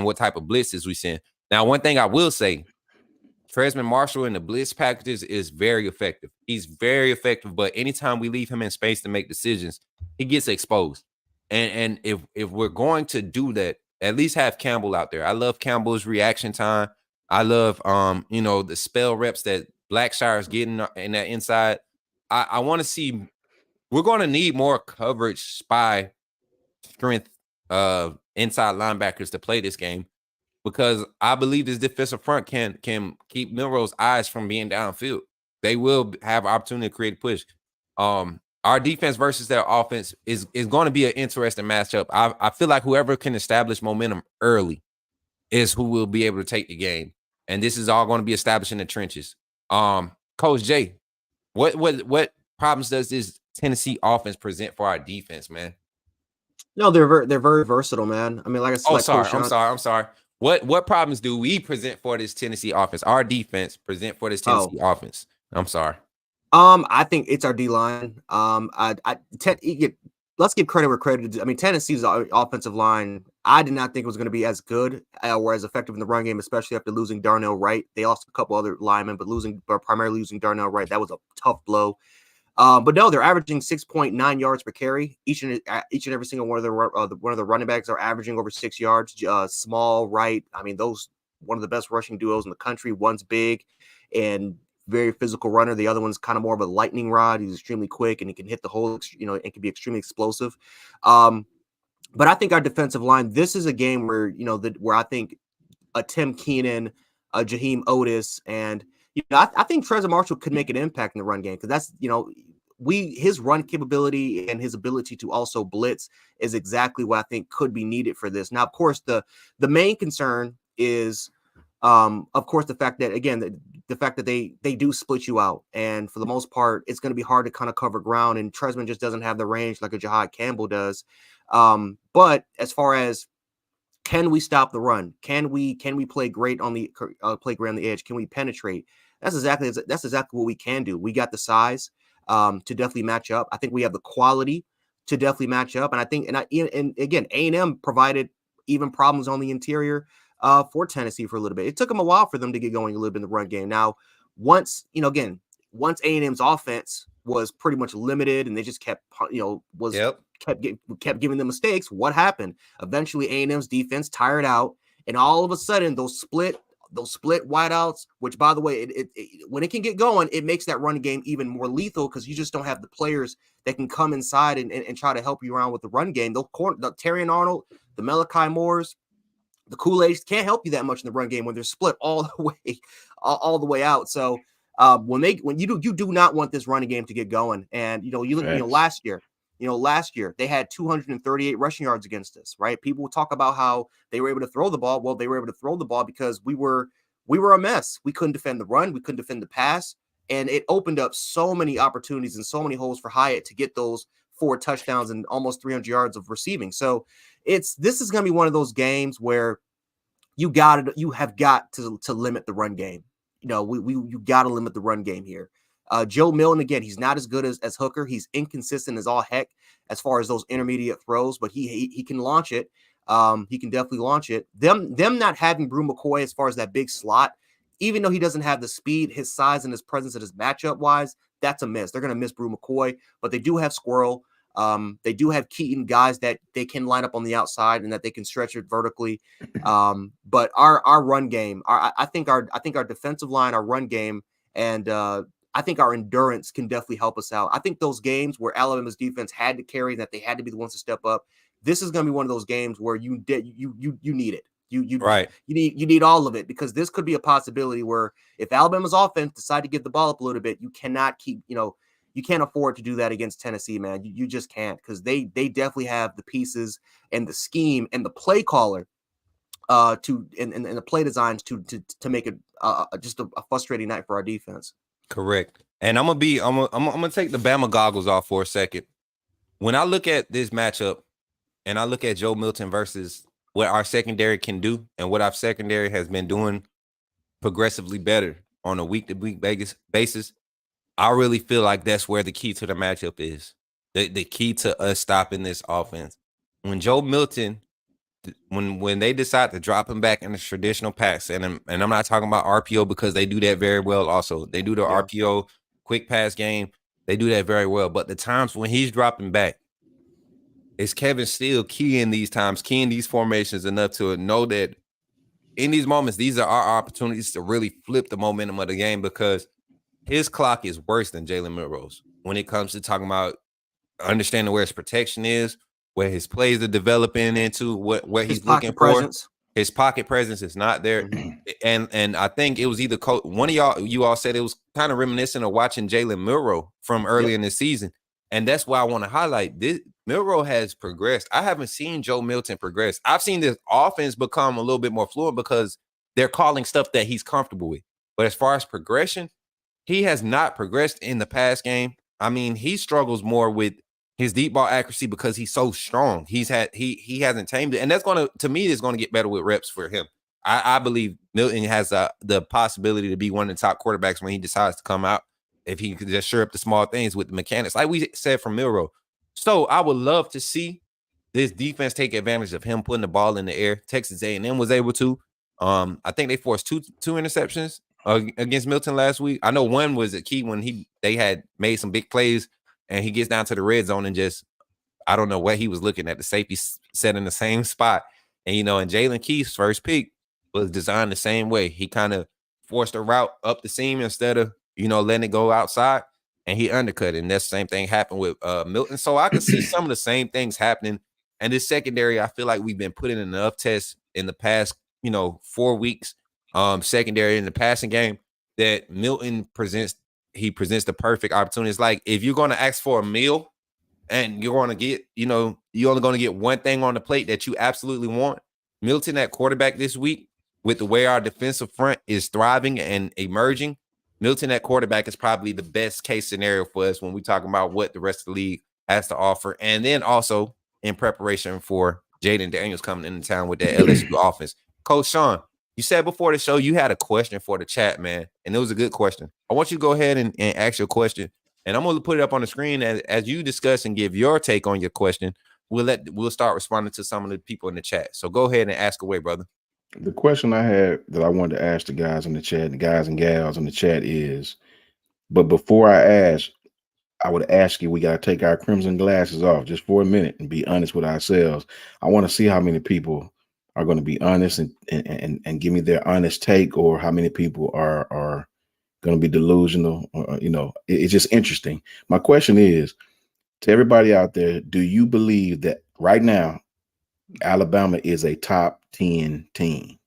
what type of blitzes we send. Now, one thing I will say, Trezman Marshall in the blitz packages is very effective. He's very effective, but anytime we leave him in space to make decisions, he gets exposed. And if we're going to do that, at least have Campbell out there. I love Campbell's reaction time. I love the spell reps that Blackshire's getting in that inside. I want to see. We're going to need more coverage, spy, strength, inside linebackers to play this game. Because I believe this defensive front can keep Milroe's eyes from being downfield. They will have opportunity to create a push. Our defense versus their offense is going to be an interesting matchup. I feel like whoever can establish momentum early is who will be able to take the game. And this is all going to be established in the trenches. Coach Jay, what problems does this Tennessee offense present for our defense, man? No, they're very versatile, man. I mean, like I said, I'm sorry. What problems do we present for this Tennessee offense? Our defense present for this Tennessee offense. I'm sorry. I think it's our D line. Let's give credit where credit is. I mean, Tennessee's offensive line, I did not think it was going to be as good or as effective in the run game, especially after losing Darnell Wright. They lost a couple other linemen, but primarily losing Darnell Wright, that was a tough blow. But no, they're averaging 6.9 yards per carry. Each and every single one of the running backs are averaging over 6 yards. Small, Wright. I mean, those one of the best rushing duos in the country. One's big and very physical runner. The other one's kind of more of a lightning rod. He's extremely quick and he can hit the hole. It can be extremely explosive. But I think our defensive line. This is a game where where I think a Tim Keenan, a Jaheim Otis, and I think Trezor Marshall could make an impact in the run game because that's his run capability and his ability to also blitz is exactly what I think could be needed for this. Now, of course, the main concern is, of course, the fact that the fact that they do split you out, and for the most part, it's going to be hard to kind of cover ground. And Trezman just doesn't have the range like a Jahad Campbell does. But as far as can we stop the run? Can we play great on the play great on the edge? Can we penetrate? That's exactly what we can do. We got the size to definitely match up. I think we have the quality to definitely match up. And I think, and again, A&M provided even problems on the interior for Tennessee for a little bit. It took them a while for them to get going a little bit in the run game. Now, once A&M's offense was pretty much limited and they just kept giving them mistakes, what happened? Eventually, A&M's defense tired out and all of a sudden those split wideouts, which by the way, when it can get going, it makes that run game even more lethal because you just don't have the players that can come inside and try to help you around with the run game. The Terrion Arnold, the Malachi Moores, the Kool-Aids can't help you that much in the run game when they're split all the way out. So when you do not want this running game to get going, and last year they had 238 rushing yards against us, right? People will talk about how they were able to throw the ball. Well, they were able to throw the ball because we were a mess. We couldn't defend the run, we couldn't defend the pass, and it opened up so many opportunities and so many holes for Hyatt to get those 4 touchdowns and almost 300 yards of receiving. So this is going to be one of those games where you have got to limit the run game. You got to limit the run game here. Joe Milton, again, he's not as good as Hooker. He's inconsistent as all heck as far as those intermediate throws, but he can launch it. He can definitely launch it. Them not having Brew McCoy as far as that big slot, even though he doesn't have the speed, his size, and his presence and his matchup wise, that's a miss. They're going to miss Brew McCoy, but they do have Squirrel. They do have Keaton, guys that they can line up on the outside and that they can stretch it vertically. But our run game, I think our defensive line, our run game, and I think our endurance can definitely help us out. I think those games where Alabama's defense had to carry, that they had to be the ones to step up. This is going to be one of those games where you need it. You need all of it, because this could be a possibility where if Alabama's offense decide to give the ball up a little bit, you cannot keep, you can't afford to do that against Tennessee, man. You just can't, because they definitely have the pieces and the scheme and the play caller and the play designs to make it just a frustrating night for our defense. Correct. And I'm gonna take the Bama goggles off for a second. When I look at this matchup and I look at Joe Milton versus what our secondary can do and what our secondary has been doing progressively better on a week-to-week basis, I really feel like that's where the key to the matchup is. The key to us stopping this offense. When Joe Milton, when they decide to drop him back in the traditional pass, and I'm not talking about RPO because they do that very well also. They do the RPO, quick pass game. They do that very well. But the times when he's dropping back, is Kevin Steele keying these formations enough to know that in these moments, these are our opportunities to really flip the momentum of the game, because his clock is worse than Jalen Milroe's when it comes to talking about understanding where his protection is, where his plays are developing into, where he's looking for. His pocket presence is not there. Mm-hmm. And I think it was either one of you all said it was kind of reminiscent of watching Jalen Milroe from early in the season. And that's why I want to highlight this. Milroe has progressed. I haven't seen Joe Milton progress. I've seen this offense become a little bit more fluid because they're calling stuff that he's comfortable with. But as far as progression, he has not progressed in the pass game. I mean, he struggles more with his deep ball accuracy because he's so strong. He hasn't tamed it. And that's to me, it's going to get better with reps for him. I believe Milton has the possibility to be one of the top quarterbacks when he decides to come out, if he could just shore up the small things with the mechanics, like we said from Milroe. So I would love to see this defense take advantage of him putting the ball in the air. Texas A&M was able to. I think they forced two interceptions against Milton last week. I know one was a key when they had made some big plays and he gets down to the red zone and just, I don't know what he was looking at. The safety set in the same spot. And, and Jalen Keith's first pick was designed the same way. He kind of forced a route up the seam instead of, letting it go outside, and he undercut it. And that same thing happened with Milton. So I can see some of the same things happening. And this secondary, I feel like we've been putting enough tests in the past, 4 weeks, secondary in the passing game, that Milton presents the perfect opportunity. It's like if you're going to ask for a meal and you're going to get, you're only going to get one thing on the plate that you absolutely want. Milton at quarterback this week, with the way our defensive front is thriving and emerging, Milton at quarterback is probably the best case scenario for us when we talk about what the rest of the league has to offer. And then also in preparation for Jaden Daniels coming into town with that LSU offense. Coach Sean, you said before the show you had a question for the chat, man, and it was a good question. I want you to go ahead and ask your question, and I'm going to put it up on the screen as you discuss and give your take on your question. We'll start responding to some of the people in the chat. So go ahead and ask away, brother. The question I had that I wanted to ask the guys in the chat, the guys and gals in the chat is, but before I ask, I would ask you, we got to take our crimson glasses off just for a minute and be honest with ourselves. I want to see how many people are going to be honest and give me their honest take, or how many people are going to be delusional. Or, it's just interesting. My question is to everybody out there: do you believe that right now Alabama is a top 10 team?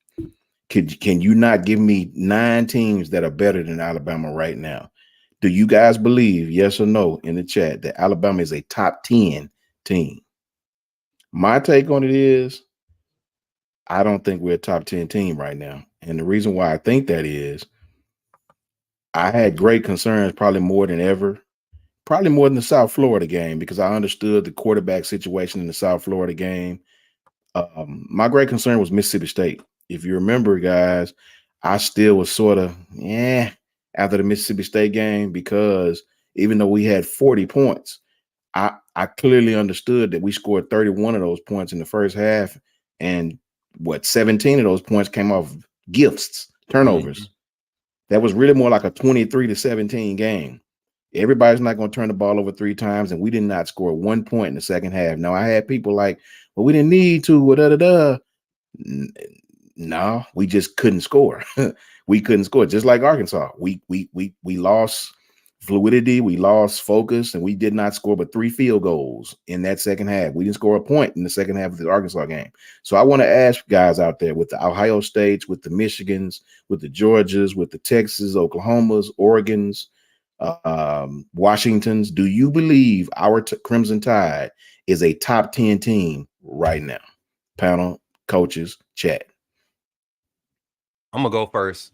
Can you not give me 9 teams that are better than Alabama right now? Do you guys believe, yes or no, in the chat, that Alabama is a top 10 team? My take on it is, I don't think we're a top 10 team right now. And the reason why I think that is, I had great concerns, probably more than ever, probably more than the South Florida game, because I understood the quarterback situation in the South Florida game. My great concern was Mississippi State. If you remember, guys, I still was sort of, after the Mississippi State game, because even though we had 40 points, I clearly understood that we scored 31 of those points in the first half, and 17 of those points came off gifts, turnovers. Mm-hmm. That was really more like a 23-17 game. Everybody's not going to turn the ball over 3 times, and we did not score 1 point in the second half. Now, I had people like, well, we didn't need to, No, we just couldn't score. We couldn't score, just like Arkansas. We lost fluidity, we lost focus, and we did not score but 3 field goals in that second half. We didn't score a point in the second half of the Arkansas game. So I want to ask guys out there, with the Ohio States, with the Michigans, with the Georgias, with the Texas, Oklahomas, Oregons, Washingtons, do you believe our Crimson Tide is a top 10 team right now? Panel, coaches, chat. I'm going to go first.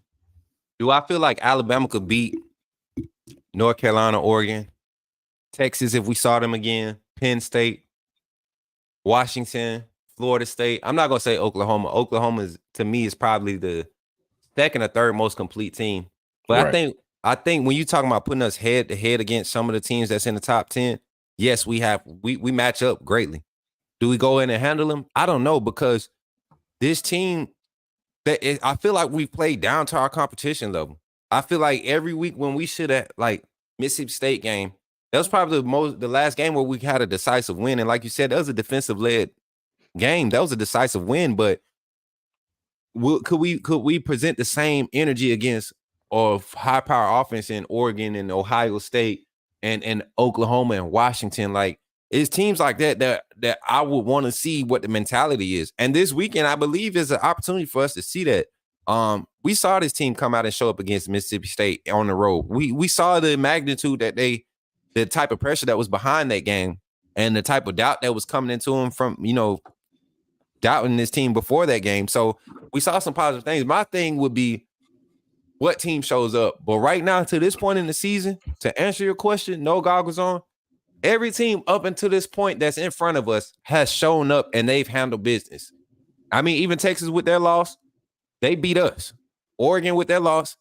Do I feel like Alabama could beat North Carolina, Oregon, Texas if we saw them again, Penn State, Washington, Florida State? I'm not going to say Oklahoma. Oklahoma, to me, is probably the second or third most complete team. But right. I think when you're talking about putting us head to head against some of the teams that's in the top 10, yes, we match up greatly. Do we go in and handle them? I don't know, because this team, I feel like we've played down to our competition level. I feel like every week when we should have, like Mississippi State game, that was probably the last game where we had a decisive win. And like you said, that was a defensive-led game. That was a decisive win. But could we present the same energy against high-power offense in Oregon and Ohio State and Oklahoma and Washington? Like, it's teams like that I would want to see what the mentality is. And this weekend, I believe, is an opportunity for us to see that. We saw this team come out and show up against Mississippi State on the road. We saw the magnitude that the type of pressure that was behind that game, and the type of doubt that was coming into them from, doubting this team before that game. So we saw some positive things. My thing would be, what team shows up? But right now, to this point in the season, to answer your question, no goggles on, every team up until this point that's in front of us has shown up and they've handled business. I mean, even Texas with their loss, they beat us. Oregon with their loss,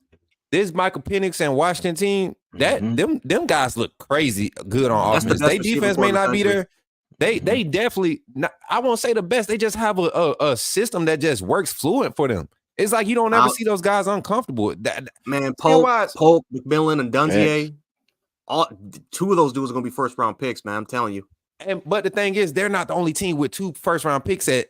this Michael Penix and Washington team, them guys look crazy good on offense. Their defense may not be there. They definitely not, I won't say the best. They just have a system that just works fluent for them. It's like you don't ever see those guys uncomfortable. Polk, McMillan, and Dunzier, all 2 of those dudes are going to be first-round picks, man. I'm telling you. But the thing is, they're not the only team with 2 first-round picks at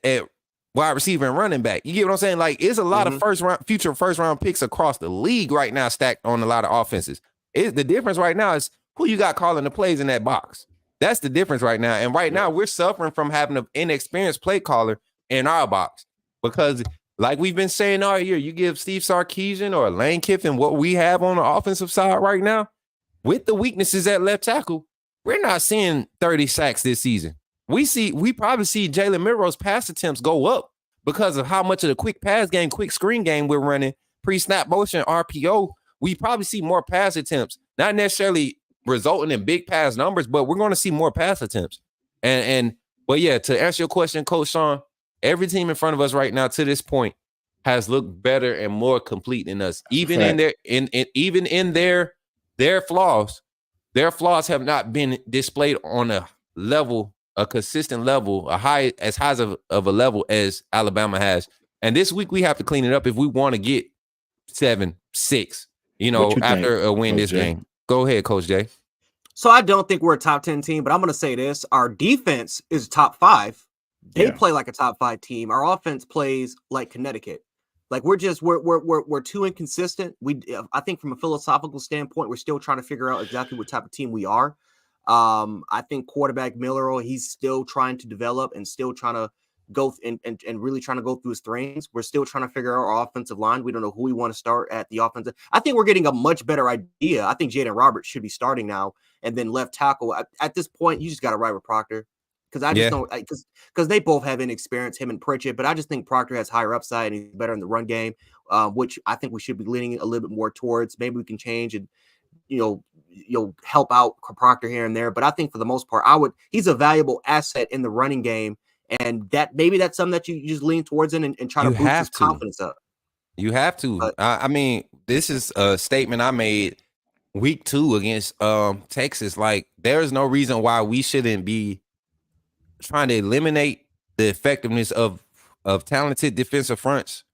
wide receiver and running back. You get what I'm saying? Like, it's a lot of future first-round picks across the league right now stacked on a lot of offenses. The difference right now is who you got calling the plays in that box. That's the difference right now. And right now, we're suffering from having an inexperienced play caller in our box, because like we've been saying all year, you give Steve Sarkisian or Lane Kiffin what we have on the offensive side right now, with the weaknesses at left tackle, we're not seeing 30 sacks this season. We probably see Jalen Milroe's pass attempts go up because of how much of the quick pass game, quick screen game we're running, pre-snap motion, RPO. We probably see more pass attempts, not necessarily resulting in big pass numbers, but we're going to see more pass attempts. But yeah, to answer your question, Coach Sean, every team in front of us right now to this point has looked better and more complete than us. Even in their flaws. Their flaws have not been displayed on a consistent level, as high of a level as Alabama has. And this week we have to clean it up if we want to get 7-6, after a win this game. Go ahead, Coach Jay. So I don't think we're a top 10 team, but I'm going to say this. Our defense is top 5. They play like a top 5 team. Our offense plays like Connecticut. Like we're too inconsistent. I think from a philosophical standpoint, we're still trying to figure out exactly what type of team we are. I think quarterback Miller, he's still trying to develop and still trying to go and really trying to go through his strengths. We're still trying to figure out our offensive line. We don't know who we want to start at the offensive. I think we're getting a much better idea. I think Jaden Roberts should be starting now, and then left tackle. At this point, you just got to ride with Proctor. Because I just don't, because they both have inexperience, him and Pritchett, but I just think Proctor has higher upside and he's better in the run game, which I think we should be leaning a little bit more towards. Maybe we can change and help out Proctor here and there. But I think for the most part, he's a valuable asset in the running game, and that's something that you just lean towards and try to boost his confidence up. You have to. But, I mean, this is a statement I made week 2 against Texas. Like, there is no reason why we shouldn't be trying to eliminate the effectiveness of talented defensive fronts.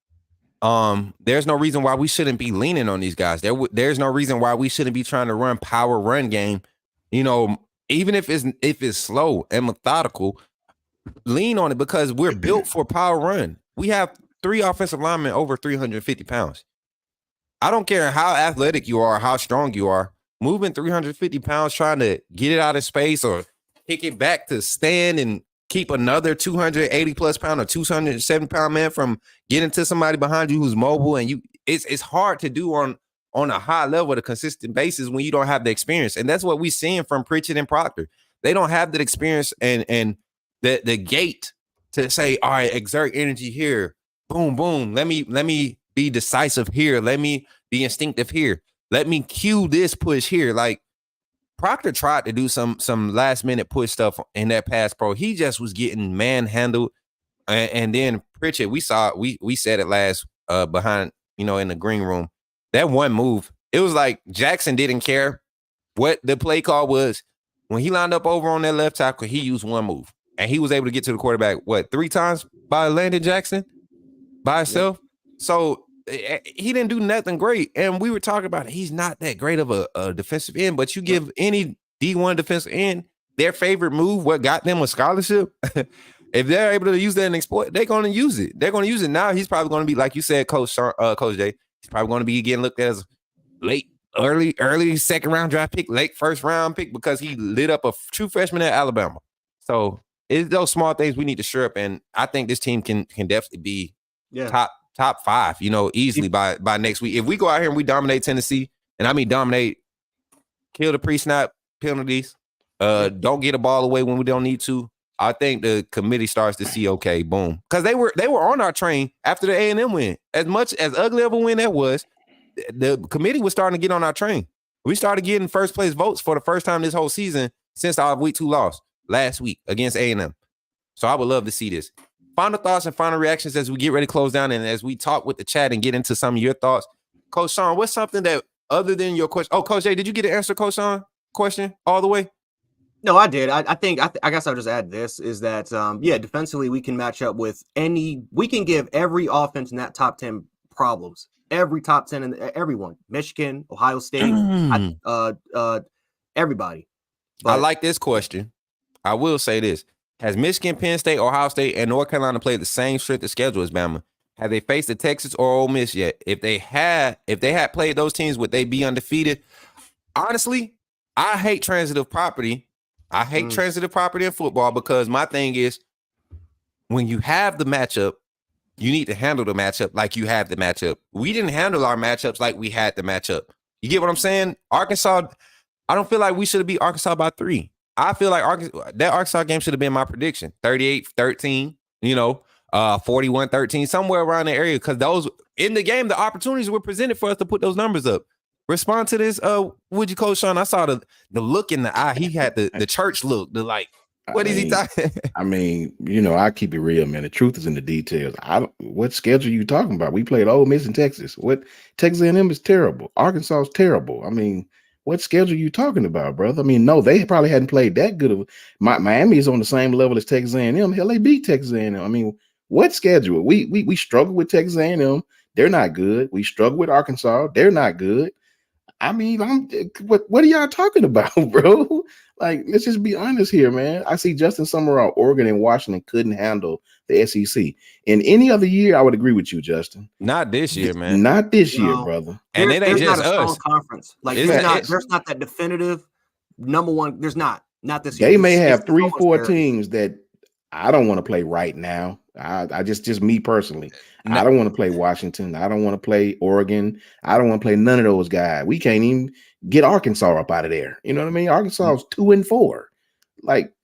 There's no reason why we shouldn't be leaning on these guys. There's no reason why we shouldn't be trying to run power run game. Even if it's slow and methodical, lean on it because we're built for power run. We have 3 offensive linemen over 350 pounds. I don't care how athletic you are, how strong you are, moving 350 pounds, trying to get it out of space or kick it back to stand and keep another 280 plus pound or 270 pound man from getting to somebody behind you who's mobile, and it's hard to do on a high level at a consistent basis when you don't have the experience. And that's what we're seeing from Pritchett and Proctor. They don't have that experience and the gate to say, all right, exert energy here, boom, boom. Let me be decisive here. Let me be instinctive here. Let me cue this push here. Like, Proctor tried to do some last minute push stuff in that pass pro. He just was getting manhandled. And then Pritchett, we said it last behind, in the green room. That one move, it was like Jackson didn't care what the play call was. When he lined up over on that left tackle, he used one move. And he was able to get to the quarterback, 3 times by Landon Jackson by himself? Yeah. So he didn't do nothing great. And we were talking about it. He's not that great of a defensive end, but you give any D1 defensive end their favorite move, what got them a scholarship, if they're able to use that and exploit, they're going to use it. They're going to use it. Now he's probably going to be, like you said, Coach Jay, he's probably going to be getting looked at as early second round draft pick, late first round pick, because he lit up a true freshman at Alabama. So it's those small things we need to shore up. And I think this team can definitely be top 5, easily by next week. If we go out here and we dominate Tennessee, and I mean dominate, kill the pre-snap penalties, don't get a ball away when we don't need to, I think the committee starts to see, okay, boom. Because they were on our train after the A&M win. As much as ugly of a win that was, the committee was starting to get on our train. We started getting first place votes for the first time this whole season since our week 2 loss last week against A&M. So I would love to see this. Final thoughts and final reactions as we get ready to close down and as we talk with the chat and get into some of your thoughts. Coach Sean, what's something that other than your question? Oh, Coach Jay, did you get to answer Coach Sean question all the way? No, I did. I guess I'll just add this is that, defensively we can match up with we can give every offense in that top 10 problems. Every top 10 and everyone, Michigan, Ohio State, everybody. But I like this question. I will say this. Has Michigan, Penn State, Ohio State, and North Carolina played the same strength of schedule as Bama? Have they faced the Texas or Ole Miss yet? If they had played those teams, would they be undefeated? Honestly, I hate transitive property. I hate transitive property in football because my thing is when you have the matchup, you need to handle the matchup like you have the matchup. We didn't handle our matchups like we had the matchup. You get what I'm saying? Arkansas, I don't feel like we should have beat Arkansas by 3. I feel like that Arkansas game should have been my prediction. 38-13, 41-13, somewhere around the area. Because those in the game, the opportunities were presented for us to put those numbers up. Respond to this, would you, Coach Sean? I saw the look in the eye. He had the church look, he talking? I mean, I keep it real, man. The truth is in the details. What schedule are you talking about? We played Ole Miss in Texas. What Texas A&M is terrible. Arkansas is terrible. I mean, what schedule are you talking about, brother? I mean, no, they probably hadn't played that good of. Miami is on the same level as Texas A&M. Hell, they beat Texas A&M. I mean, what schedule? We struggle with Texas A&M. They're not good. We struggle with Arkansas. They're not good. I mean, what are y'all talking about, bro? Like, let's just be honest here, man. I see Justin Summerall, Oregon and Washington couldn't handle the SEC. In any other year, I would agree with you, Justin. Not this year, man. Not this year, brother. And it ain't there's just not a strong us. conference. Like there's not that definitive number one. There's not this year. They may have 3-4 teams that I don't want to play right now. I just me personally. I don't want to play Washington. I don't want to play Oregon. I don't want to play none of those guys. We can't even get Arkansas up out of there. You know what I mean? Arkansas is 2-4. Like,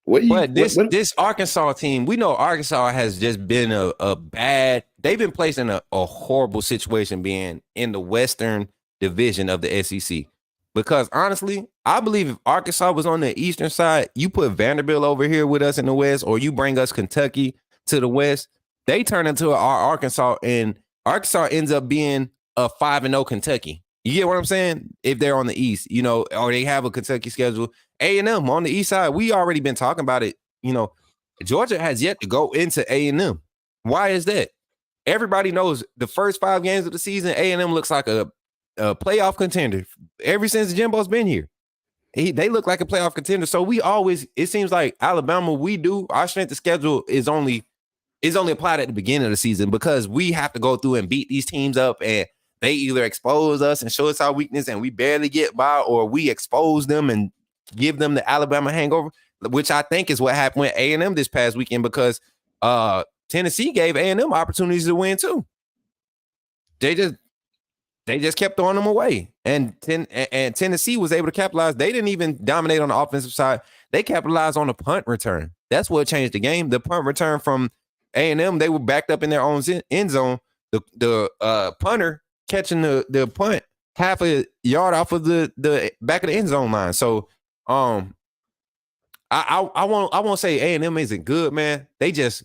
this Arkansas team, we know Arkansas has just been a bad. They've been placed in a horrible situation being in the Western Division of the SEC. Because honestly, I believe if Arkansas was on the eastern side, you put Vanderbilt over here with us in the west, or you bring us Kentucky to the west, they turn into our Arkansas, and Arkansas ends up being a 5-0 Kentucky. You get what I'm saying? If they're on the east, you know, or they have a Kentucky schedule. A&M on the east side, we already been talking about it. You know, Georgia has yet to go into A&M. Why is that? Everybody knows the first 5 games of the season, A&M looks like a playoff contender. Ever since Jimbo's been here, they look like a playoff contender. So we always, it seems like Alabama, our strength of schedule is only applied at the beginning of the season because we have to go through and beat these teams up, and they either expose us and show us our weakness and we barely get by, or we expose them and give them the Alabama hangover, which I think is what happened with A&M this past weekend, because Tennessee gave A&M opportunities to win too. They just kept throwing them away. And Tennessee was able to capitalize. They didn't even dominate on the offensive side. They capitalized on the punt return. That's what changed the game. The punt return from A&M, they were backed up in their own end zone. The punter catching the punt half a yard off of the back of the end zone line. So I won't say A&M isn't good, man. They just,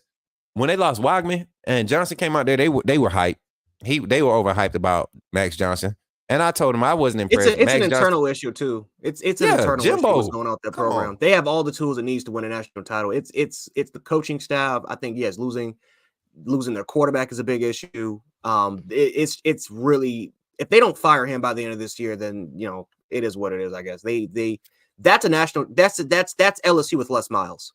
when they lost Wagner and Johnson came out there, they were hyped. They were overhyped about Max Johnson, and I told him I wasn't impressed. It's an internal issue too. It's an internal issue what's going on with that program. They have all the tools it needs to win a national title. It's the coaching staff. I think yes, losing their quarterback is a big issue. It's really, if they don't fire him by the end of this year, then you know it is what it is. I guess that's a national. That's LSU with Les Miles.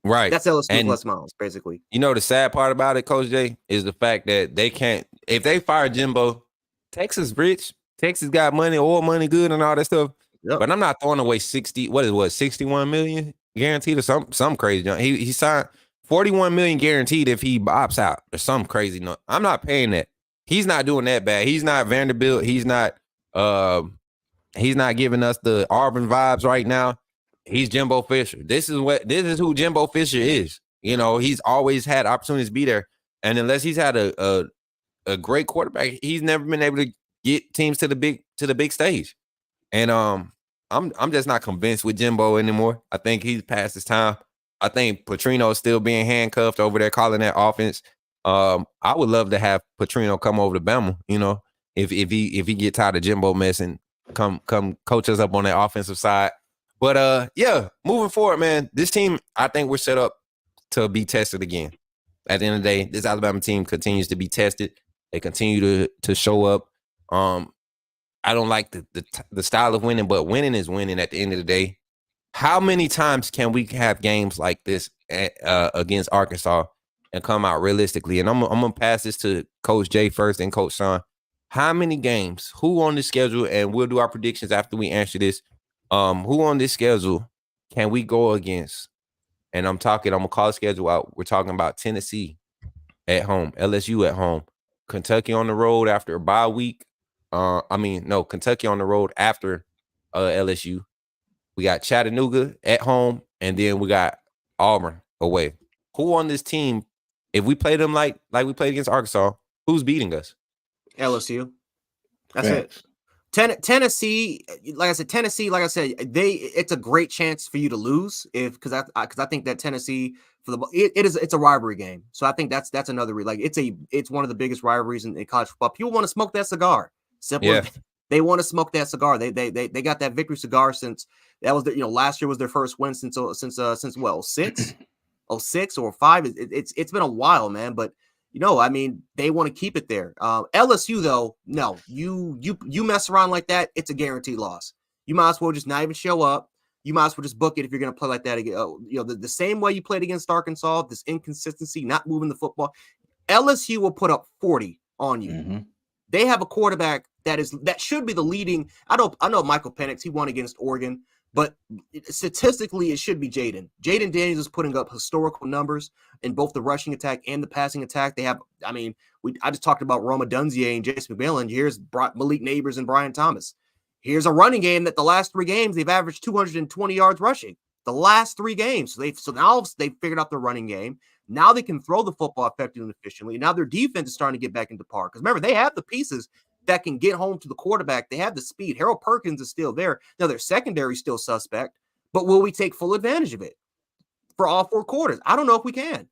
Right. That's LSU with Les Miles, basically. You know, the sad part about it, Coach J, is the fact that they can't, if they fire Jimbo, Texas rich, Texas got money, oil money good and all that stuff. Yep. But I'm not throwing away 61 million guaranteed or some crazy. He signed 41 million guaranteed if he opts out or some crazy. No, I'm not paying that. He's not doing that bad. He's not Vanderbilt. He's not giving us the Auburn vibes right now. He's Jimbo Fisher. This is who Jimbo Fisher is. You know, he's always had opportunities to be there. And unless he's had a great quarterback, he's never been able to get teams to the big stage. And I'm just not convinced with Jimbo anymore. I think he's past his time. I think Petrino is still being handcuffed over there calling that offense. I would love to have Petrino come over to Bama, you know, if he get tired of Jimbo mess and come coach us up on that offensive side. But yeah, moving forward, man, this team, I think we're set up to be tested again. At the end of the day, this Alabama team continues to be tested. They continue to show up. I don't like the style of winning, but winning is winning at the end of the day. How many times can we have games like this against Arkansas and come out realistically? And I'm gonna pass this to Coach Jay first and Coach Sean. How many games? Who on the schedule? And we'll do our predictions after we answer this. Who on this schedule can we go against? And I'm gonna call the schedule out. We're talking about Tennessee at home, LSU at home, Kentucky on the road after a bye week. Kentucky on the road after LSU. We got Chattanooga at home, and then we got Auburn away. Who on this team, if we play them like we played against Arkansas, who's beating us? LSU. That's it. Tennessee, like I said, it's a great chance for you to lose because I think that Tennessee it's a rivalry game. So I think that's another it's one of the biggest rivalries in college football. People want to smoke that cigar. Simple. Yeah. They want to smoke that cigar. They got that victory cigar since that was last year was their first win since 06 or 05. It's been a while, man. But I mean, they want to keep it there. LSU though, no, you mess around like that, it's a guaranteed loss. You might as well just not even show up. You might as well just book it if you're going to play like that again. The same way you played against Arkansas, this inconsistency, not moving the football. LSU will put up 40 on you. Mm-hmm. They have a quarterback that should be the leading. I know Michael Penix, he won against Oregon, but statistically, it should be Jaden. Jaden Daniels is putting up historical numbers in both the rushing attack and the passing attack. They have, I just talked about Roma Dunzier and Jason McMillan. Here's Malik Neighbors and Brian Thomas. Here's a running game that the last 3 games, they've averaged 220 yards rushing. The last 3 games. So now they've figured out the running game. Now they can throw the football effectively and efficiently. Now their defense is starting to get back into par. Because remember, they have the pieces that can get home to the quarterback. They have the speed. Harold Perkins is still there. Now their secondary is still suspect, but will we take full advantage of it for all 4 quarters? I don't know if we can.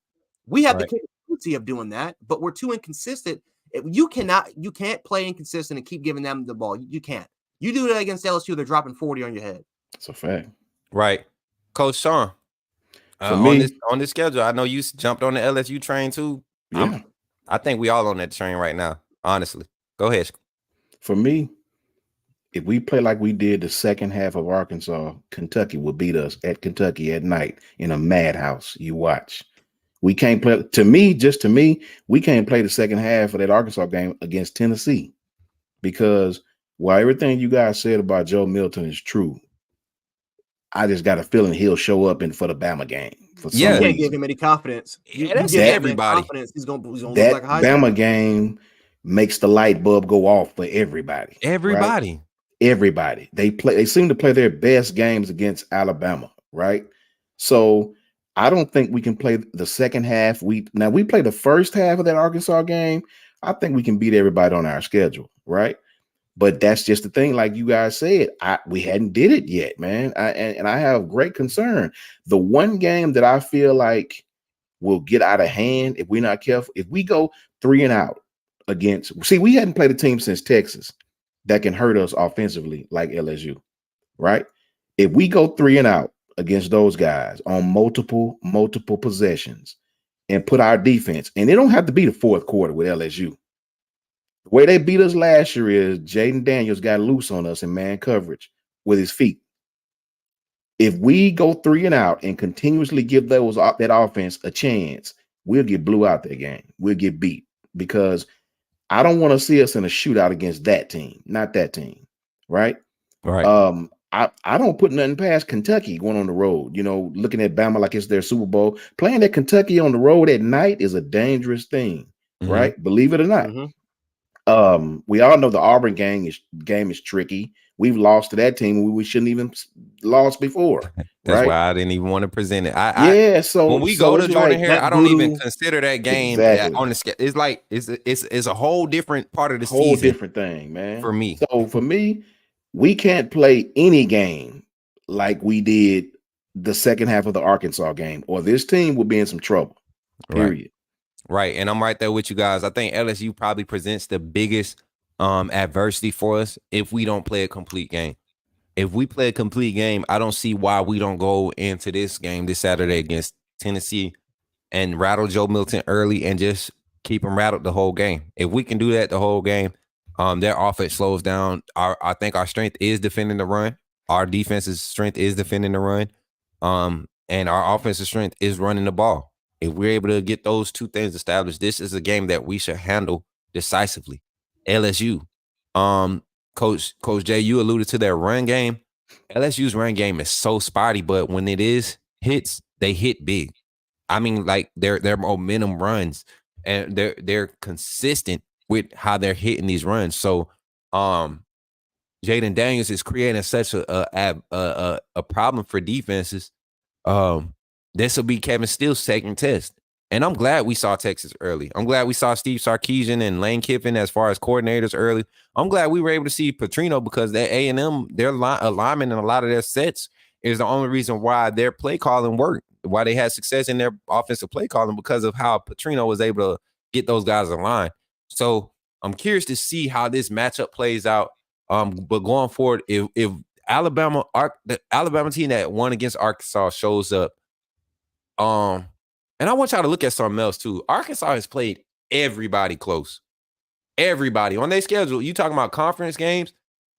We have the capability of doing that, but we're too inconsistent. You can't play inconsistent and keep giving them the ball. You can't. You do that against LSU, they're dropping 40 on your head. It's a fact. Right. Coach Sean, For me, on this schedule, I know you jumped on the LSU train too. Yeah. I think we all on that train right now, honestly. Go ahead. For me, if we play like we did the second half of Arkansas, Kentucky will beat us at Kentucky at night in a madhouse. You watch. We can't play. To me, we can't play the second half of that Arkansas game against Tennessee, because while everything you guys said about Joe Milton is true, I just got a feeling he'll show up for the Bama game. You can't give him any confidence. That's everybody. Confidence, he's gonna look that like a high Bama game makes the light bulb go off for everybody. Everybody. Right? Everybody. They seem to play their best games against Alabama, right? So I don't think we can play the second half. We play the first half of that Arkansas game. I think we can beat everybody on our schedule, right? But that's just the thing. Like you guys said, we hadn't did it yet, man. And I have great concern. The one game that I feel like will get out of hand if we're not careful, if we go 3 and out against, we hadn't played a team since Texas that can hurt us offensively like LSU, right? If we go 3 and out against those guys on multiple possessions and put our defense, and it don't have to be the fourth quarter with LSU. The way they beat us last year is Jaden Daniels got loose on us in man coverage with his feet. If we go 3 and out and continuously give that offense a chance, we'll get blew out that game. We'll get beat, because I don't want to see us in a shootout against that team, not that team, right? Right. I don't put nothing past Kentucky going on the road, looking at Bama like it's their Super Bowl. Playing at Kentucky on the road at night is a dangerous thing, right? Believe it or not. We all know the Auburn game is tricky. We've lost to that team we shouldn't even lost before. That's right? why I didn't even want to present it. So when we go to Jordan Hare, I don't even consider that game on the schedule. It's like it's a whole different part of the season. Whole different thing, man. For me. So for me, we can't play any game like we did the second half of the Arkansas game, or this team will be in some trouble. Period. Right. And I'm right there with you guys. I think LSU probably presents the biggest adversity for us if we don't play a complete game. If we play a complete game, I don't see why we don't go into this game this Saturday against Tennessee and rattle Joe Milton early and just keep him rattled the whole game. If we can do that the whole game, their offense slows down. I think our strength is defending the run. Our defense's strength is defending the run. And our offensive strength is running the ball. If we're able to get those two things established, this is a game that we should handle decisively. LSU, Coach Jay, you alluded to their run game. LSU's run game is so spotty, but when it hits, they hit big. I mean, like their momentum runs, and they're consistent with how they're hitting these runs. So, Jaden Daniels is creating such a problem for defenses. This will be Kevin Steele's second test. And I'm glad we saw Texas early. I'm glad we saw Steve Sarkisian and Lane Kiffin as far as coordinators early. I'm glad we were able to see Petrino, because their A&M, their alignment and a lot of their sets is the only reason why their play calling worked, why they had success in their offensive play calling, because of how Petrino was able to get those guys aligned. So I'm curious to see how this matchup plays out. But going forward, if the Alabama team that won against Arkansas shows up, and I want y'all to look at something else too. Arkansas has played everybody close. Everybody on their schedule. You talking about conference games?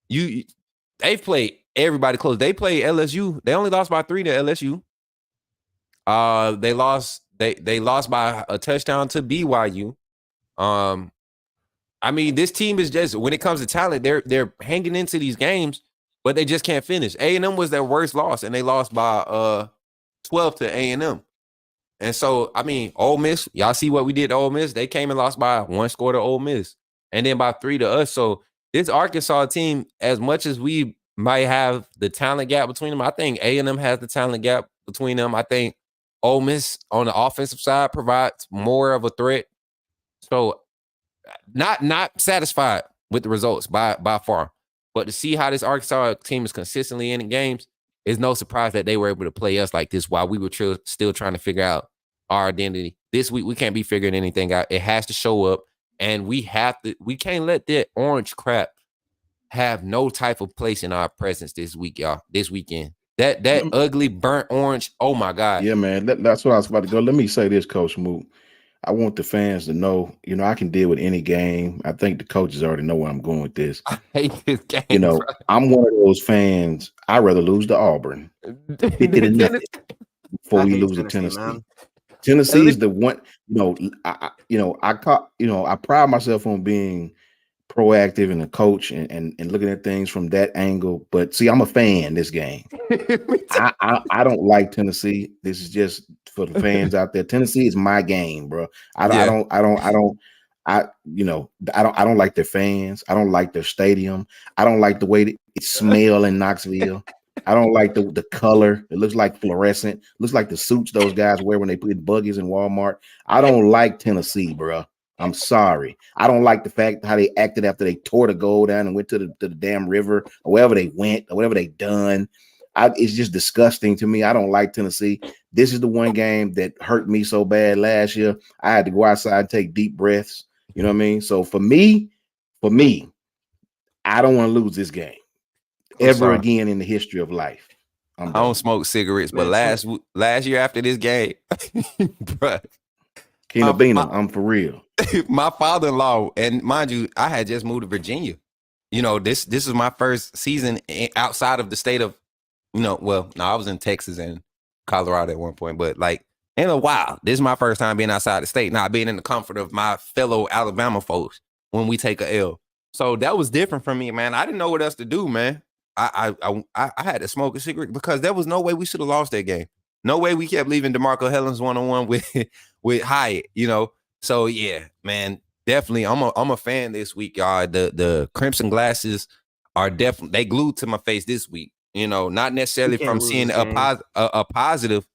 They've played everybody close. They played LSU. They only lost by 3 to LSU. They lost by a touchdown to BYU. I mean, this team is just, when it comes to talent, they're hanging into these games, but they just can't finish. A&M was their worst loss, and they lost by 12 to A&M. And so, I mean, Ole Miss, y'all see what we did to Ole Miss? They came and lost by 1 score to Ole Miss, and then by 3 to us. So this Arkansas team, as much as we might have the talent gap between them, I think A&M has the talent gap between them. I think Ole Miss on the offensive side provides more of a threat. So not satisfied with the results by far. But to see how this Arkansas team is consistently in games, it's no surprise that they were able to play us like this while we were still trying to figure out our identity. This week, we can't be figuring anything out. It has to show up, and we can't let that orange crap have no type of place in our presence this week, y'all, this weekend. That ugly burnt orange, oh my God. Yeah, man, that's what I was about to go. Let me say this, Coach Moot. I want the fans to know, I can deal with any game. I think the coaches already know where I'm going with this. I hate this game, bro. I'm one of those fans. I'd rather lose to Auburn 50 to nothing before we lose to Tennessee. Man. Tennessee is the one, I pride myself on being proactive and a coach and looking at things from that angle. But see, I'm a fan this game. I don't like Tennessee. This is just for the fans out there. Tennessee is my game, bro. I don't like their fans. I don't like their stadium. I don't like the way it smells in Knoxville. I don't like the color. It looks like fluorescent. It looks like the suits those guys wear when they put buggies in Walmart. I don't like Tennessee, bro. I'm sorry. I don't like the fact how they acted after they tore the goal down and went to the damn river or wherever they went or whatever they done. It's just disgusting to me. I don't like Tennessee. This is the one game that hurt me so bad last year. I had to go outside and take deep breaths. You know what I mean? So for me, I don't want to lose this game ever again in the history of life. I don't smoke cigarettes, but last year after this game, bro. Keenabina, I'm for real. My father-in-law, and mind you, I had just moved to Virginia. This is my first season outside of the state of, I was in Texas and Colorado at one point, but like in a while, this is my first time being outside the state, not being in the comfort of my fellow Alabama folks when we take a L. So that was different for me, man. I didn't know what else to do, man. I had to smoke a cigarette because there was no way we should have lost that game. No way we kept leaving DeMarco Hellens one-on-one with Hyatt, So yeah, man, definitely. I'm a fan this week, y'all. The Crimson glasses are definitely, they glued to my face this week. Not necessarily from seeing a positive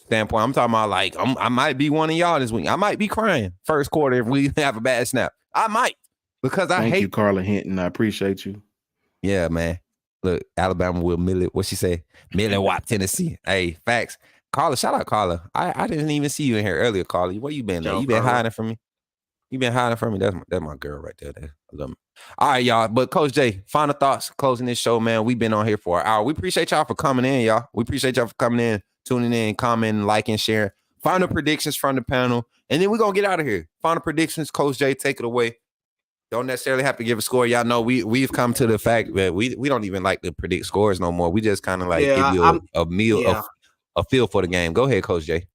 standpoint. I'm talking about like I might be one of y'all this week. I might be crying first quarter if we have a bad snap. I might because I hate you, Carla Hinton. I appreciate you. Yeah, man. Look, Alabama will what she say? Millie-Watt, Tennessee. Hey, facts. Carla, shout out Carla. I didn't even see you in here earlier, Carla. Where you been? You been hiding from me? You been hiding from me? That's my girl right there. I love me. All right, y'all. But Coach Jay, final thoughts closing this show, man. We've been on here for an hour. We appreciate y'all for coming in, y'all. We appreciate y'all for coming in, tuning in, commenting, liking, sharing. Final predictions from the panel, and then we're gonna get out of here. Final predictions, Coach Jay, take it away. Don't necessarily have to give a score. Y'all know we've come to the fact that we don't even like to predict scores no more. We just kind of like give you a feel for the game. Go ahead, Coach Jay.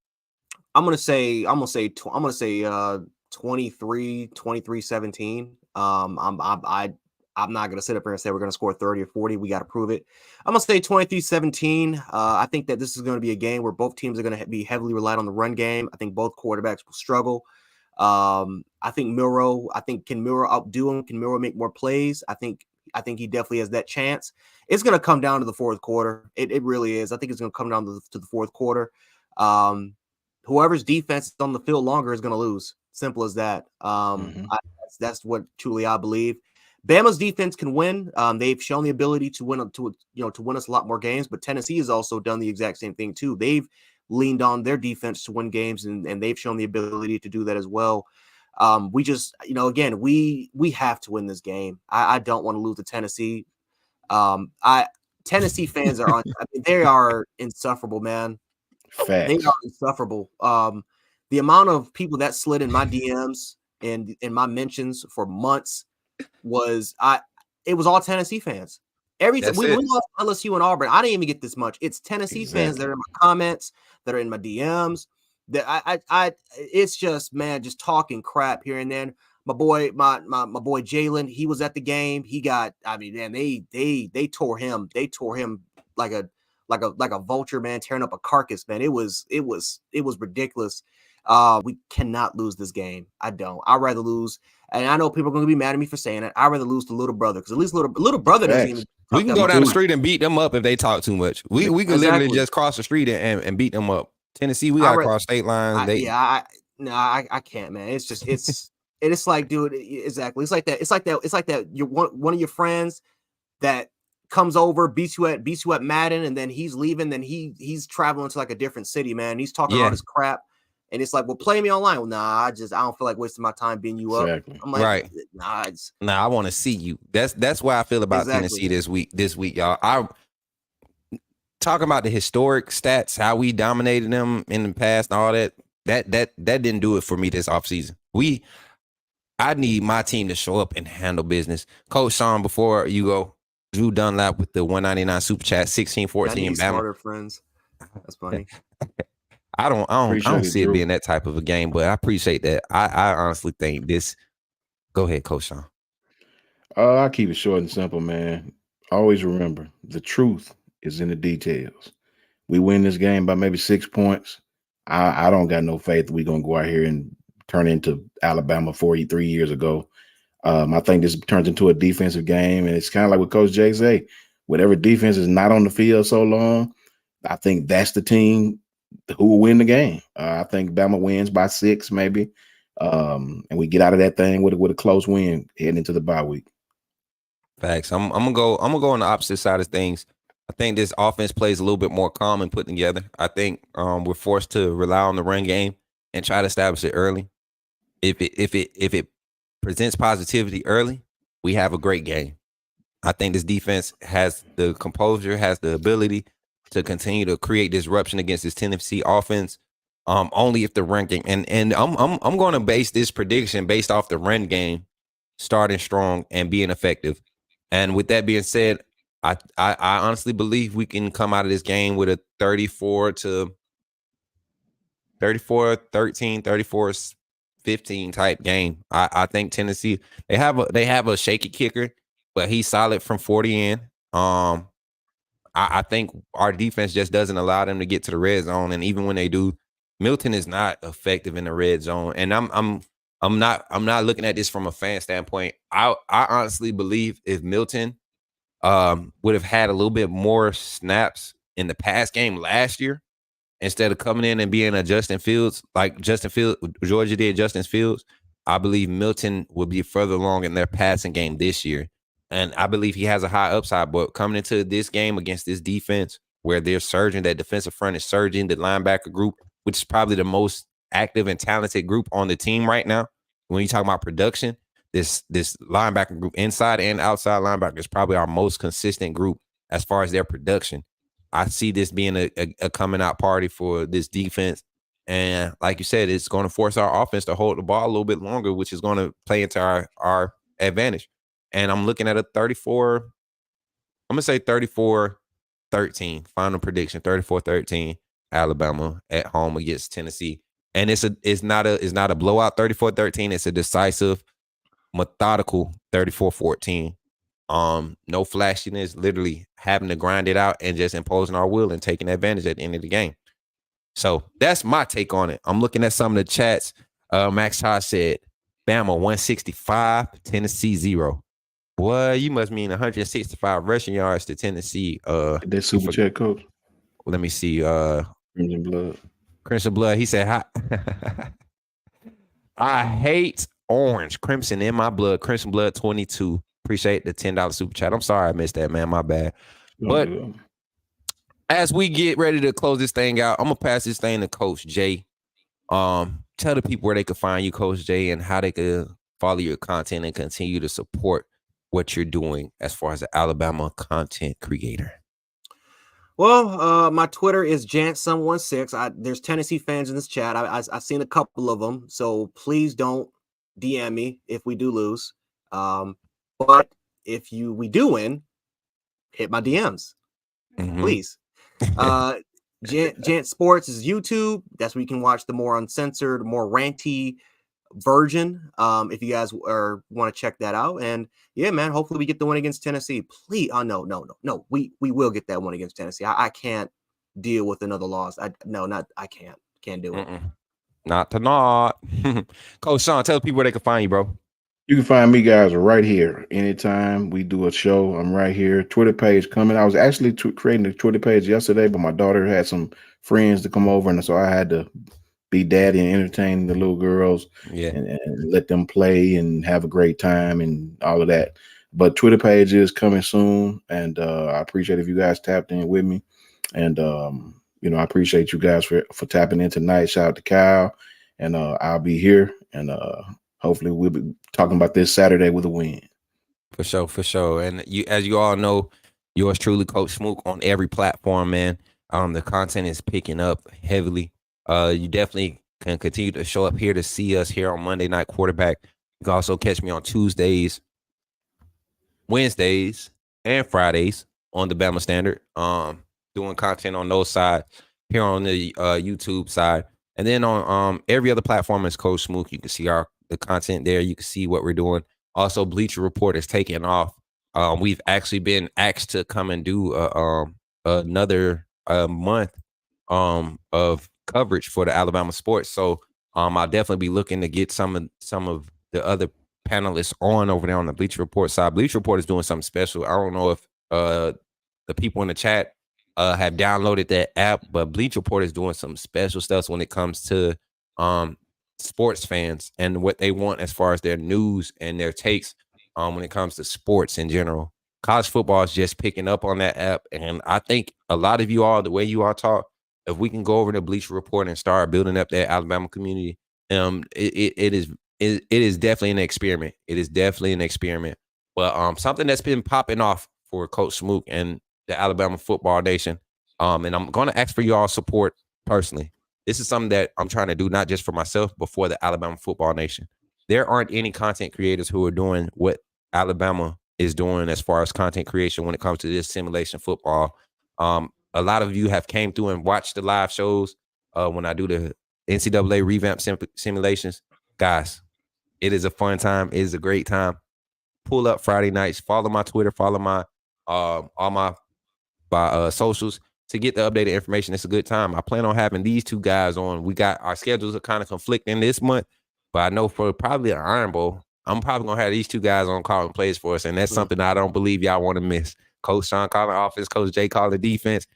I'm gonna say 23-17. I'm not gonna sit up here and say we're gonna score 30 or 40. We got to prove it. I'm gonna say 23-17. I think that this is going to be a game where both teams are going to be heavily relied on the run game. I think both quarterbacks will struggle. I think can Milroe outdo him? Can Milroe make more plays? I think he definitely has that chance. It's going to come down to the fourth quarter. It really is. I think it's going to come down to the fourth quarter. Whoever's defense is on the field longer is going to lose. Simple as that. That's what truly I believe. Bama's defense can win. They've shown the ability to win to win us a lot more games, but Tennessee has also done the exact same thing too. They've leaned on their defense to win games, and they've shown the ability to do that as well. We just, again, we have to win this game. I don't want to lose to Tennessee. Tennessee fans they are insufferable, man. Facts. They are insufferable. The amount of people that slid in my DMs in my mentions for months was it was all Tennessee fans. Every time we lost LSU and Auburn, I didn't even get this much. It's Tennessee fans that are in my comments, that are in my DMs. That it's just, man, just talking crap here and then. My boy Jalen, he was at the game. He got, I mean, man, they tore him. They tore him like a vulture, man, tearing up a carcass, man. It was ridiculous. We cannot lose this game. I'd rather lose. And I know people are going to be mad at me for saying it. I'd rather lose to little brother, because at least little brother doesn't even. We can go down the street and beat them up if they talk too much. We can literally just cross the street and beat them up. Tennessee, we got to cross state lines. I can't, man. It's just it's like, dude, exactly. It's like that. You're one of your friends that comes over, beats you at Madden, and then he's leaving. Then he's traveling to like a different city, man. He's talking all this crap. And it's like, well, play me online. Well, nah, I don't feel like wasting my time beating you up. I'm like, right. Nah, I want to see you. That's why I feel about Tennessee this week, y'all. I talking about the historic stats, how we dominated them in the past and all that. That didn't do it for me this offseason. I need my team to show up and handle business. Coach Sean, before you go, Drew Dunlap with the 199 super chat, 16-14. Smarter friends. That's funny. I don't see it being that type of a game, but I appreciate that. I honestly think this. Go ahead, Coach Sean. I'll keep it short and simple, man. Always remember, the truth is in the details. We win this game by maybe 6 points. I don't got no faith we're going to go out here and turn into Alabama 43 years ago. I think this turns into a defensive game, and it's kind of like what Coach Jay say. Whatever defense is not on the field so long, I think that's the team who will win the game. I think Bama wins by 6, maybe, and we get out of that thing with a close win heading into the bye week. Facts. I'm gonna go on the opposite side of things. I think this offense plays a little bit more calm and put together. I think we're forced to rely on the run game and try to establish it early. If it presents positivity early, we have a great game. I think this defense has the composure, has the ability to continue to create disruption against this Tennessee offense. Only if the run game, and I'm going to base this prediction based off the run game starting strong and being effective. And with that being said, I honestly believe we can come out of this game with a 34-13, 34-15 type game. I think Tennessee, they have a shaky kicker, but he's solid from 40 in. I think our defense just doesn't allow them to get to the red zone, and even when they do, Milton is not effective in the red zone. And I'm not looking at this from a fan standpoint. I honestly believe if Milton would have had a little bit more snaps in the past game last year, instead of coming in and being a Justin Fields, like Georgia did Justin Fields, I believe Milton will be further along in their passing game this year. And I believe he has a high upside, but coming into this game against this defense where they're surging, that defensive front is surging, the linebacker group, which is probably the most active and talented group on the team right now. When you talk about production, this linebacker group, inside and outside linebacker, is probably our most consistent group as far as their production. I see this being a coming out party for this defense. And like you said, it's going to force our offense to hold the ball a little bit longer, which is going to play into our advantage. And I'm looking at a 34, I'm going to say 34-13, final prediction, 34-13, Alabama at home against Tennessee. And it's not a blowout 34-13. It's a decisive, methodical 34-14. No flashiness, literally having to grind it out and just imposing our will and taking advantage at the end of the game. So that's my take on it. I'm looking at some of the chats. Max Todd said, Bama 165, Tennessee 0. Boy, you must mean 165 rushing yards to Tennessee. That super chat, coach. Let me see. Crimson Blood. Crimson Blood. He said, I hate orange. Crimson in my blood. Crimson Blood 22. Appreciate the $10 super chat. I'm sorry I missed that, man. My bad. But as we get ready to close this thing out, I'm going to pass this thing to Coach Jay. Tell the people where they can find you, Coach Jay, and how they could follow your content and continue to support what you're doing as far as the Alabama content creator. Well, my Twitter is Jansen16. There's Tennessee fans in this chat. I've seen a couple of them, so please don't DM me if we do lose. But if we do win, hit my DMs, please. Gent Sports is YouTube. That's where you can watch the more uncensored, more ranty version. If you guys want to check that out. And yeah, man, hopefully we get the win against Tennessee. Please. Oh, no. We will get that one against Tennessee. I can't deal with another loss. I can't do it. Not to not. Coach Sean, tell people where they can find you, bro. You can find me, guys, right here. Anytime we do a show, I'm right here. Twitter page coming. I was actually creating the Twitter page yesterday, but my daughter had some friends to come over, and so I had to be daddy and entertain the little girls and let them play and have a great time and all of that. But Twitter page is coming soon, and I appreciate if you guys tapped in with me. And, I appreciate you guys for tapping in tonight. Shout out to Kyle, and I'll be here, and hopefully we'll be talking about this Saturday with a win. For sure. And as you all know, yours truly, Coach Smook, on every platform, man. The content is picking up heavily. You definitely can continue to show up here to see us here on Monday Night Quarterback. You can also catch me on Tuesdays, Wednesdays, and Fridays on the Bama Standard. Doing content on those sides here on the YouTube side. And then on every other platform is Coach Smook. You can see the content there. You can see what we're doing. Also, Bleacher Report is taking off. We've actually been asked to come and do another month of coverage for the Alabama sports. So I'll definitely be looking to get some of the other panelists on over there on the Bleacher Report side. Bleacher Report is doing something special. I don't know if the people in the chat have downloaded that app, but Bleacher Report is doing some special stuff when it comes to sports fans and what they want as far as their news and their takes when it comes to sports in general. College football is just picking up on that app, and I think a lot of you all, the way you all talk, if we can go over to Bleacher Report and start building up that Alabama community, it is definitely an experiment. It is definitely an experiment, but something that's been popping off for Coach Smook and the Alabama Football Nation. And I'm going to ask for y'all support personally. This is something that I'm trying to do, not just for myself, but for the Alabama Football Nation. There aren't any content creators who are doing what Alabama is doing as far as content creation when it comes to this simulation football. A lot of you have came through and watched the live shows when I do the NCAA revamp simulations. Guys, it is a fun time. It is a great time. Pull up Friday nights. Follow my Twitter. Follow my all my socials to get the updated information. It's a good time. I plan on having these two guys on. We got our schedules are kind of conflicting this month, but I know for probably an Iron Bowl, I'm probably gonna have these two guys on calling plays for us, and that's something I don't believe y'all want to miss. Coach Sean calling offense, Coach Jay calling defense.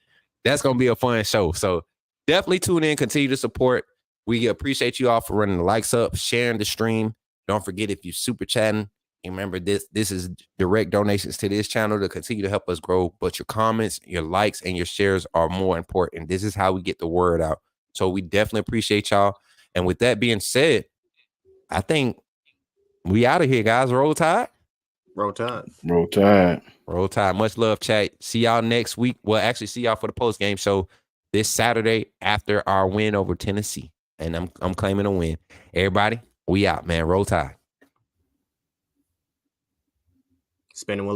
That's gonna be a fun show. So definitely tune in, continue to support. We appreciate you all for running the likes up, sharing the stream. Don't forget, if you super chatting, remember this is direct donations to this channel to continue to help us grow. But your comments, your likes, and your shares are more important. This is how we get the word out. So we definitely appreciate y'all. And with that being said, I think we out of here, guys. Roll Tide. Roll Tide. Roll Tide. Roll Tide. Much love, chat. See y'all next week. Well, actually, see y'all for the post game show this Saturday after our win over Tennessee. And I'm claiming a win. Everybody, we out, man. Roll Tide. Spinning with